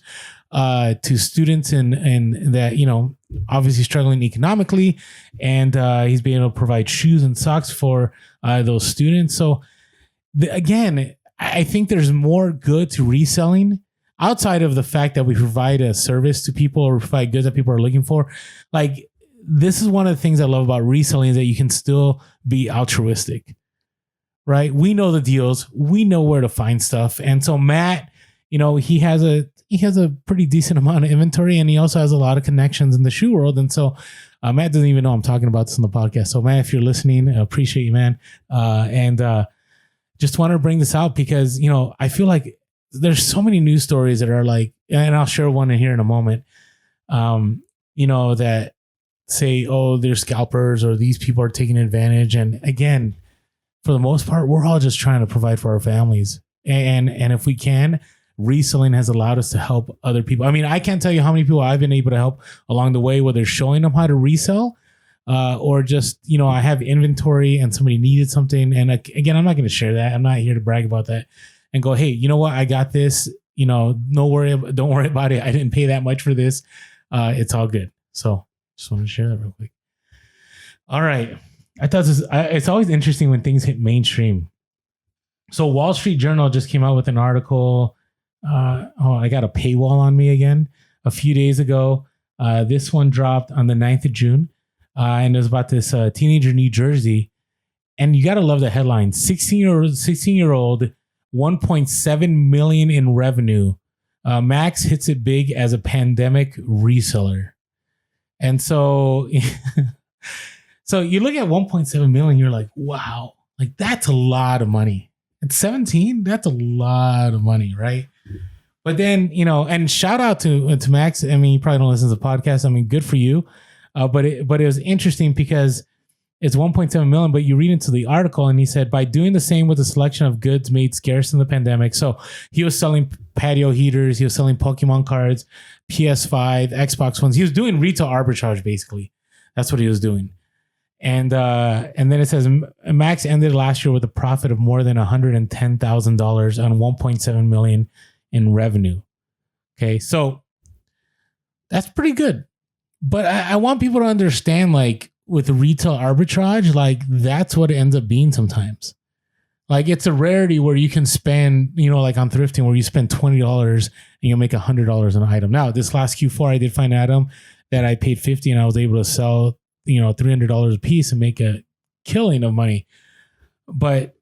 to students and that, you know, obviously struggling economically. And he's being able to provide shoes and socks for those students. So again, I think there's more good to reselling outside of the fact that we provide a service to people or provide goods that people are looking for. Like, this is one of the things I love about reselling is that you can still be altruistic, right? We know the deals. We know where to find stuff. And so Matt, you know, he has a pretty decent amount of inventory and he also has a lot of connections in the shoe world. And so Matt doesn't even know I'm talking about this on the podcast. So Matt, if you're listening, I appreciate you, man. And just want to bring this out because, you know, I feel like there's so many news stories that are like, and I'll share one in here in a moment, you know, that say, oh, there's scalpers or these people are taking advantage. And again, for the most part, we're all just trying to provide for our families. And if we can, reselling has allowed us to help other people. I mean, I can't tell you how many people I've been able to help along the way, whether showing them how to resell or just, you know, I have inventory and somebody needed something. And again, I'm not going to share that. I'm not here to brag about that and go, hey, you know what? I got this, you know, don't worry about it. I didn't pay that much for this. It's all good. So just wanted to share that real quick. All right. I thought it's always interesting when things hit mainstream. So Wall Street Journal just came out with an article. I got a paywall on me again a few days ago. This one dropped on the 9th of June. And it was about this teenager in New Jersey. And you got to love the headline. 16-year-old, 1.7 million in revenue. Max hits it big as a pandemic reseller. And so, so you look at 1.7 million, you're like, wow, like that's a lot of money. At 17, that's a lot of money, right? But then, you know, and shout out to Max. I mean, you probably don't listen to the podcast. I mean, good for you. But it was interesting because it's 1.7 million, but you read into the article and he said, by doing the same with a selection of goods made scarce in the pandemic. So he was selling patio heaters. He was selling Pokemon cards, PS5, Xbox Ones. He was doing retail arbitrage, basically. That's what he was doing. And then it says Max ended last year with a profit of more than $110,000 on 1.7 million in revenue. Okay, so that's pretty good. But I want people to understand, like with retail arbitrage, like that's what it ends up being sometimes. Like it's a rarity where you can spend, you know, like on thrifting where you spend $20 and you'll make $100 an item. Now, this last Q4, I did find an item that I paid $50 and I was able to sell, you know, $300 a piece and make a killing of money. But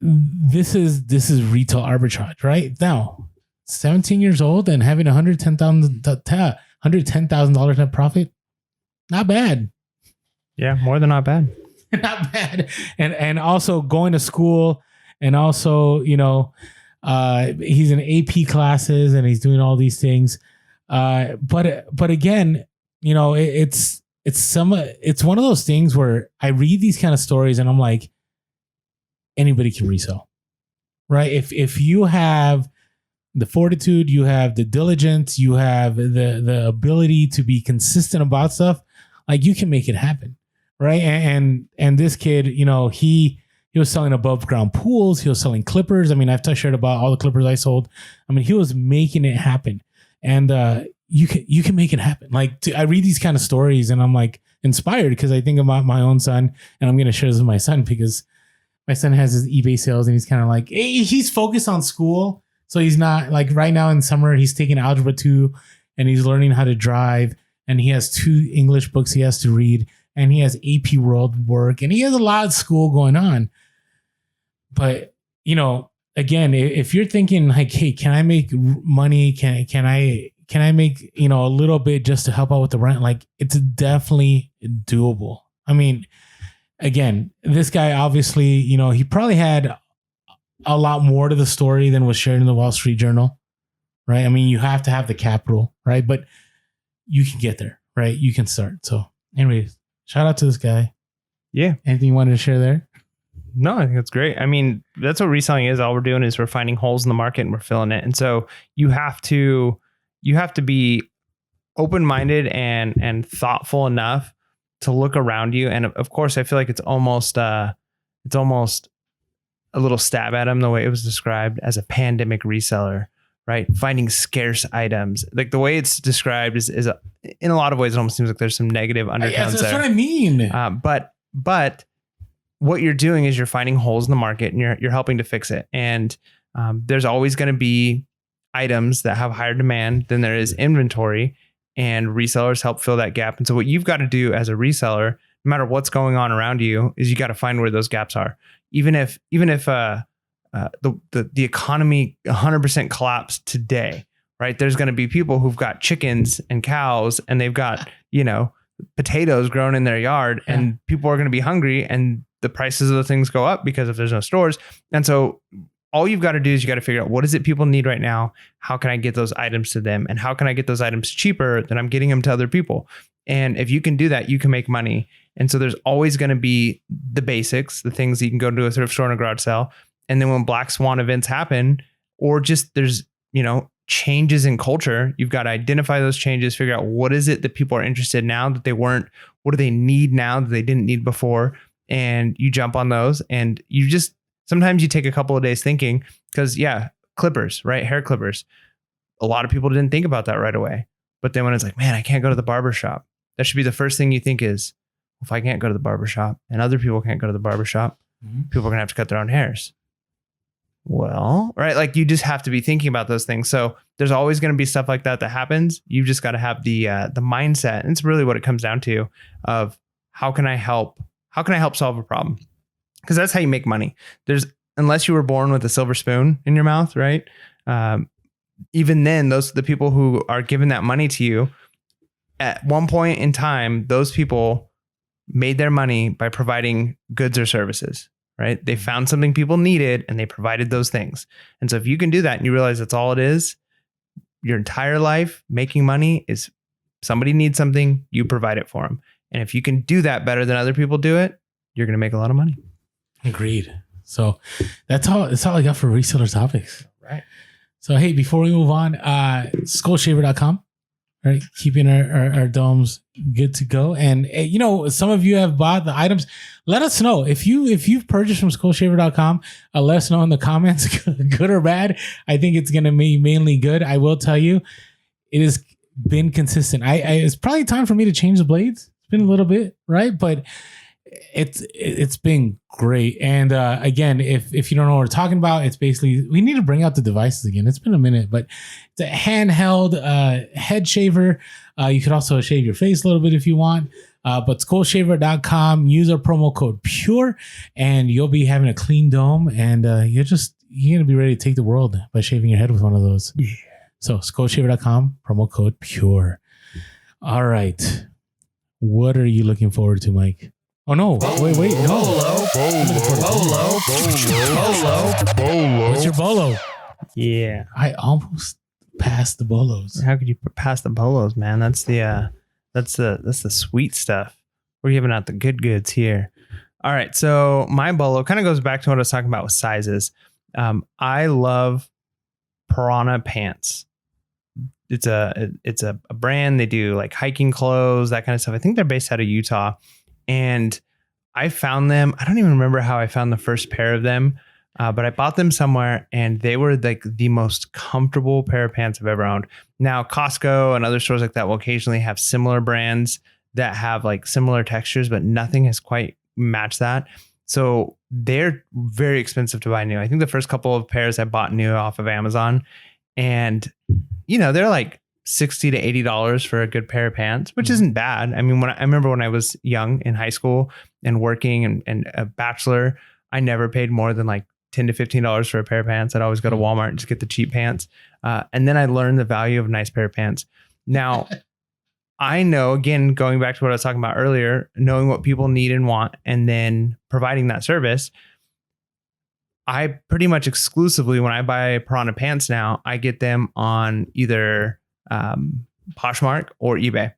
this is retail arbitrage, right? Now, 17 years old and having $110,000 net profit, not bad. Yeah, more than not bad. Not bad. And also going to school and also, you know, he's in AP classes and he's doing all these things. But again, you know, it's one of those things where I read these kind of stories and I'm like, anybody can resell, right? If you have the fortitude, you have the diligence, you have the ability to be consistent about stuff, like you can make it happen, right? And this kid, you know, he was selling above ground pools, he was selling clippers. I mean, I've shared about all the clippers I sold. I mean, he was making it happen, and you can make it happen. Like I read these kind of stories, and I'm like inspired because I think about my own son, and I'm going to share this with my son because my son has his eBay sales, and he's kind of like, hey, he's focused on school. So he's not like right now in summer, he's taking Algebra 2 and he's learning how to drive. And he has 2 English books he has to read. And he has AP World work. And he has a lot of school going on. But, you know, again, if you're thinking like, hey, can I make money? Can I make, you know, a little bit just to help out with the rent? Like, it's definitely doable. I mean, again, this guy obviously, you know, he probably had a lot more to the story than was shared in the Wall Street Journal, right? I mean, you have to have the capital, right? But you can get there, right? You can start. So anyways, shout out to this guy. Yeah. Anything you wanted to share there? No, I think that's great. I mean, that's what reselling is. All we're doing is we're finding holes in the market and we're filling it. And so you have to be open-minded and thoughtful enough to look around you. And of course, I feel like it's almost a little stab at him the way it was described as a pandemic reseller, right? Finding scarce items. Like the way it's described is in a lot of ways, it almost seems like there's some negative undertones that's there. what I mean. But what you're doing is you're finding holes in the market and you're helping to fix it. And there's always going to be items that have higher demand than there is inventory, and resellers help fill that gap. And so what you've got to do as a reseller, no matter what's going on around you, is you got to find where those gaps are. Even if the economy 100% collapsed today, right? There's going to be people who've got chickens and cows and they've got, you know, potatoes grown in their yard, and people are going to be hungry, and the prices of the things go up because if there's no stores. And so all you've got to do is you got to figure out, what is it people need right now? How can I get those items to them? And how can I get those items cheaper than I'm getting them to other people? And if you can do that, you can make money. And so there's always going to be the basics, the things that you can go to a thrift store and a garage sale. And then when black swan events happen, or just there's, you know, changes in culture, you've got to identify those changes, figure out what is it that people are interested in now that they weren't, what do they need now that they didn't need before? And you jump on those, and you just, sometimes you take a couple of days thinking, because clippers, right? Hair clippers. A lot of people didn't think about that right away. But then when it's like, man, I can't go to the barber shop, that should be the first thing you think is, if I can't go to the barbershop and other people can't go to the barbershop, people are going to have to cut their own hairs. Well, right. Like you just have to be thinking about those things. So there's always going to be stuff like that happens. You've just got to have the mindset. And it's really what it comes down to of how can I help solve a problem? Because that's how you make money. Unless you were born with a silver spoon in your mouth, right? Even then, the people who are giving that money to you at one point in time, those people made their money by providing goods or services, right? They found something people needed and they provided those things. And so if you can do that and you realize that's all it is, your entire life making money is somebody needs something, you provide it for them. And if you can do that better than other people do it, you're going to make a lot of money. Agreed. So that's all I got for reseller topics. Right. So, hey, before we move on, skullshaver.com. Right, keeping our domes good to go. And you know, some of you have bought the items. Let us know if you've purchased from skullshaver.com. Let us know in the comments, good or bad. I think it's gonna be mainly good. I will tell you, it has been consistent. It's probably time for me to change the blades. It's been a little bit, right? But it's been great. And again, if you don't know what we're talking about, it's basically, we need to bring out the devices again. It's been a minute, but it's a handheld head shaver. You could also shave your face a little bit if you want. But skullshaver.com, use our promo code PURE, and you'll be having a clean dome, and you're gonna be ready to take the world by shaving your head with one of those. Yeah. So skullshaver.com, promo code PURE. All right. What are you looking forward to, Mike? Oh no! Wait! No. Bolo. What's your bolo? Yeah, I almost passed the bolos. How could you pass the bolos, man? That's the sweet stuff. We're giving out the good goods here. All right, so my bolo kind of goes back to what I was talking about with sizes. I love Piranha Pants. It's a brand. They do like hiking clothes, that kind of stuff. I think they're based out of Utah. And I found them. I don't even remember how I found the first pair of them, but I bought them somewhere and they were like the most comfortable pair of pants I've ever owned. Now, Costco and other stores like that will occasionally have similar brands that have like similar textures, but nothing has quite matched that. So they're very expensive to buy new. I think the first couple of pairs I bought new off of Amazon, and they're like $60 to $80 for a good pair of pants, which isn't bad. I mean, I remember when I was young in high school and working and a bachelor, I never paid more than like $10 to $15 for a pair of pants. I'd always go to Walmart and just get the cheap pants. And then I learned the value of a nice pair of pants. Now, I know, again, going back to what I was talking about earlier, knowing what people need and want, and then providing that service. I pretty much exclusively, when I buy Piranha Pants now, I get them on either Poshmark or eBay.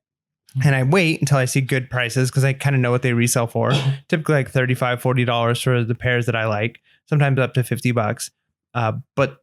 And I wait until I see good prices because I kind of know what they resell for. Typically like $35, $40 for the pairs that I like, sometimes up to $50. But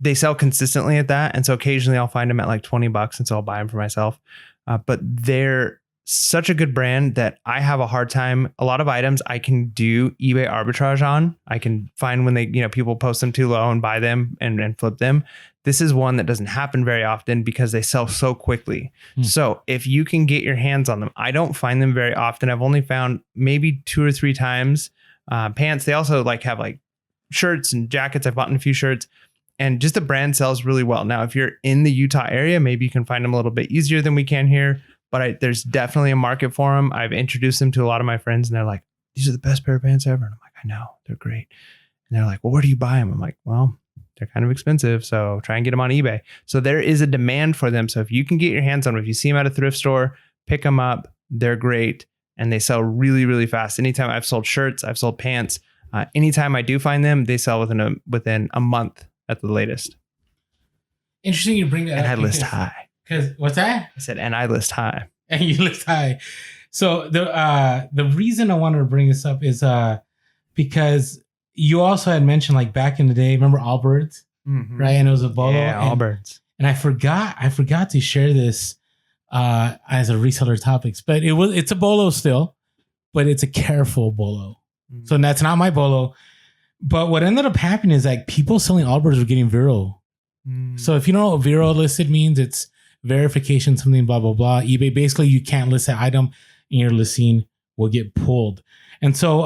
they sell consistently at that. And so occasionally I'll find them at like $20. And so I'll buy them for myself. But they're such a good brand that I have a hard time. A lot of items I can do eBay arbitrage on. I can find when they, people post them too low and buy them and flip them. This is one that doesn't happen very often because they sell so quickly. So if you can get your hands on them, I don't find them very often. I've only found maybe 2 or 3 times. Pants. They also have like shirts and jackets. I've bought in a few shirts, and just the brand sells really well. Now, if you're in the Utah area, maybe you can find them a little bit easier than we can here. But there's definitely a market for them. I've introduced them to a lot of my friends, and they're like, "These are the best pair of pants ever." And I'm like, "I know, they're great." And they're like, "Well, where do you buy them?" I'm like, "Well, they're kind of expensive, so try and get them on eBay." So there is a demand for them. So if you can get your hands on them, if you see them at a thrift store, pick them up. They're great, and they sell really, really fast. Anytime I've sold shirts, I've sold pants. Anytime I do find them, they sell within a month at the latest. Interesting you bring that and up. And I list high. Because what's that? I said, and I list high. And you list high. So the reason I wanted to bring this up is because you also had mentioned, like, back in the day, remember Allbirds, right? And it was a Bolo. Yeah, Allbirds. And I forgot to share this as a reseller topics, but it's a Bolo still, but it's a careful Bolo. So that's not my Bolo. But what ended up happening is like people selling Allbirds were getting viral. So if you know what viral listed means, it's verification, something, blah, blah, blah. eBay, basically you can't list that item and your listing will get pulled. And so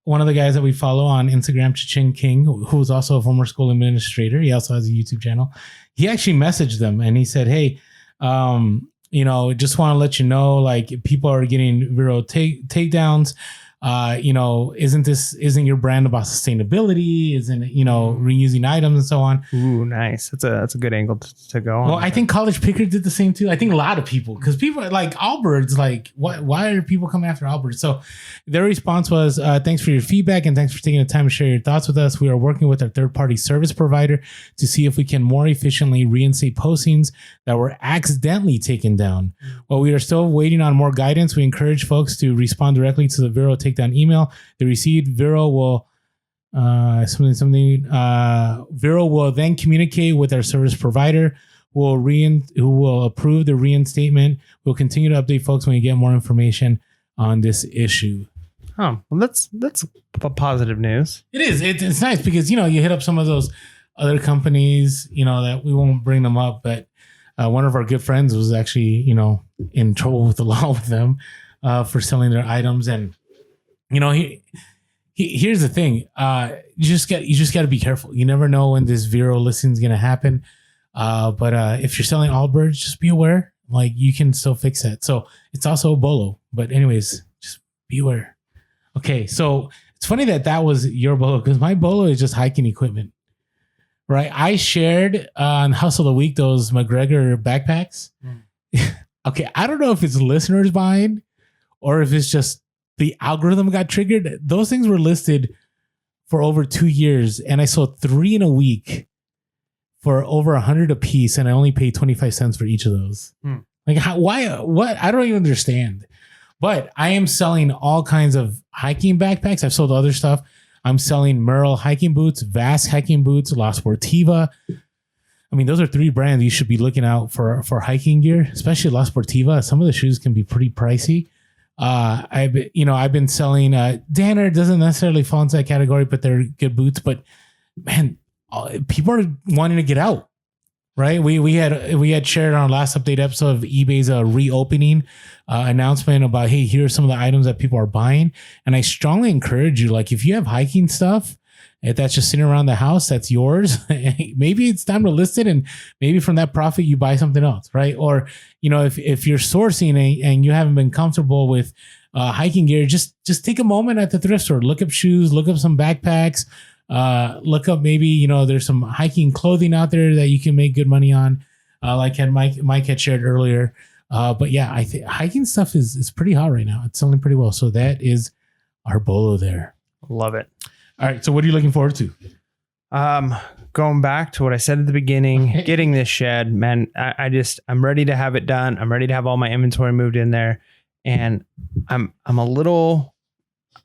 one of the guys that we follow on Instagram, Cha-Ching King, who was also a former school administrator, he also has a YouTube channel. He actually messaged them and he said, "Hey, just want to let you know, like, people are getting viral takedowns. Isn't your brand about sustainability? Isn't it, reusing items and so on?" Ooh, nice. That's a good angle to go on. Well, I think College Picker did the same too. I think a lot of people, because people are like Allbirds, like, why are people coming after Allbirds? So their response was, "Thanks for your feedback and thanks for taking the time to share your thoughts with us. We are working with our third-party service provider to see if we can more efficiently reinstate postings that were accidentally taken down. While we are still waiting on more guidance, we encourage folks to respond directly to the viral takedown email. The received viral will Vero will then communicate with our service provider, who will approve the reinstatement. We'll continue to update folks when we get more information on this issue." Oh, well, that's positive news. It is. It's nice because, you hit up some of those other companies, that we won't bring them up, but one of our good friends was actually, in trouble with the law with them for selling their items. And, here's the thing. You just got to be careful. You never know when this viral listing is going to happen. But if you're selling Allbirds, just be aware. Like, you can still fix that. So it's also a Bolo. But anyways, just be aware. Okay, so it's funny that was your Bolo, because my Bolo is just hiking equipment. Right? I shared on Hustle of the Week those McGregor backpacks. Okay, I don't know if it's listeners buying or if it's just the algorithm got triggered. Those things were listed for over 2 years, and I sold 3 in a week for over $100 a piece, and I only paid 25 cents for each of those. Like, what? I don't even understand. But I am selling all kinds of hiking backpacks. I've sold other stuff. I'm selling Merrell hiking boots, Vast hiking boots, La Sportiva. I mean, those are 3 brands you should be looking out for hiking gear, especially La Sportiva. Some of the shoes can be pretty pricey. I've been selling, Danner doesn't necessarily fall into that category, but they're good boots. But man, people are wanting to get out, right? We had shared on our last update episode of eBay's reopening announcement about, hey, here are some of the items that people are buying. And I strongly encourage you, like, if you have hiking stuff, if that's just sitting around the house, that's yours. Maybe it's time to list it, and maybe from that profit you buy something else, right? Or, if you're sourcing and you haven't been comfortable with hiking gear, just take a moment at the thrift store, look up shoes, look up some backpacks, look up maybe there's some hiking clothing out there that you can make good money on, like Mike had shared earlier. But yeah, I think hiking stuff is pretty hot right now. It's selling pretty well. So that is our Bolo there. Love it. All right. So what are you looking forward to? Going back to what I said at the beginning, getting this shed, man, I'm ready to have it done. I'm ready to have all my inventory moved in there. And I'm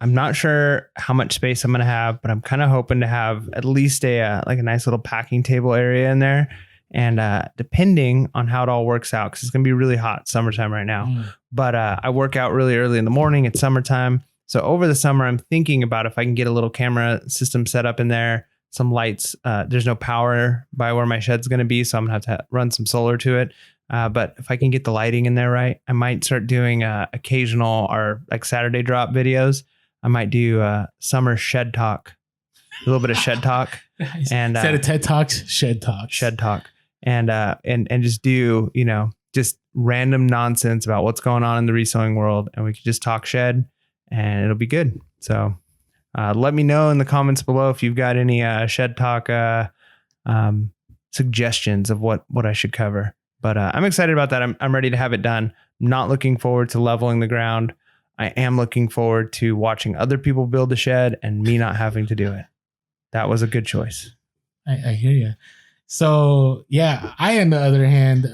not sure how much space I'm going to have, but I'm kind of hoping to have at least a nice little packing table area in there. And depending on how it all works out, because it's going to be really hot summertime right now. But I work out really early in the morning. It's summertime. So over the summer, I'm thinking about if I can get a little camera system set up in there, some lights. There's no power by where my shed's going to be, so I'm going to have to run some solar to it. But if I can get the lighting in there right, I might start doing occasional or like Saturday drop videos. I might do summer shed talk, a little bit of shed talk. Nice. And instead of TED Talks, shed talk. And just do, just random nonsense about what's going on in the reselling world. And we can just talk shed and it'll be good. So let me know in the comments below if you've got any shed talk suggestions of what I should cover. But I'm excited about that. I'm ready to have it done. I'm not looking forward to leveling the ground. I am looking forward to watching other people build a shed and me not having to do it. That was a good choice. I hear you. So yeah, I, on the other hand,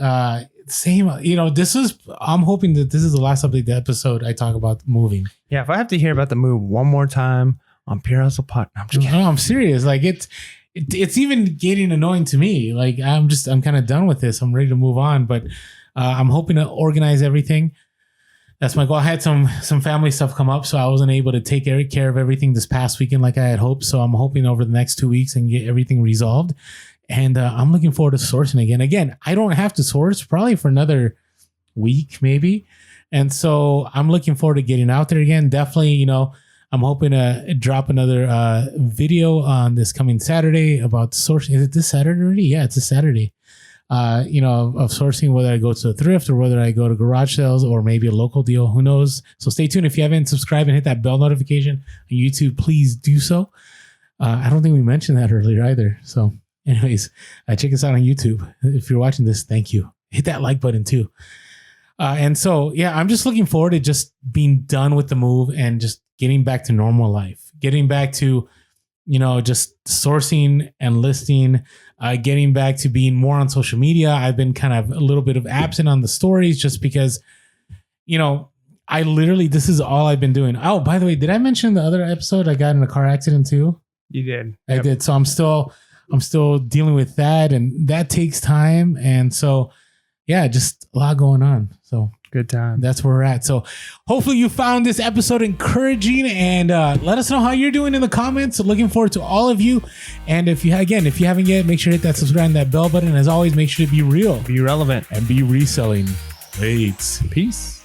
same, I'm hoping that this is the last update episode I talk about moving. Yeah. If I have to hear about the move one more time on Pure Hustle Pod, no, I'm just kidding. No, I'm serious. Like it's even getting annoying to me. Like I'm kind of done with this. I'm ready to move on, but I'm hoping to organize everything. That's my goal. I had some family stuff come up, so I wasn't able to take care of everything this past weekend like I had hoped. So I'm hoping over the next 2 weeks and get everything resolved. And I'm looking forward to sourcing again. Again, I don't have to source probably for another week, maybe. And so I'm looking forward to getting out there again. Definitely, I'm hoping to drop another video on this coming Saturday about sourcing. Is it this Saturday already? Yeah, it's a Saturday. Of sourcing, whether I go to a thrift or whether I go to garage sales or maybe a local deal, who knows? So stay tuned. If you haven't subscribed and hit that bell notification on YouTube, please do so. I don't think we mentioned that earlier either. So anyways, check us out on YouTube. If you're watching this, thank you. Hit that like button too. And so, yeah, I'm just looking forward to just being done with the move and just getting back to normal life, getting back to, just sourcing and listing, getting back to being more on social media. I've been kind of a little bit of absent on the stories just because, this is all I've been doing. Oh, by the way, did I mention the other episode I got in a car accident too? You did. I did. So I'm still dealing with that, and that takes time. And so, yeah, just a lot going on. So good time. That's where we're at. So hopefully you found this episode encouraging, and let us know how you're doing in the comments. So looking forward to all of you. And if you haven't yet, make sure to hit that subscribe and that bell button. As always, make sure to be real, be relevant, and be reselling. Peace.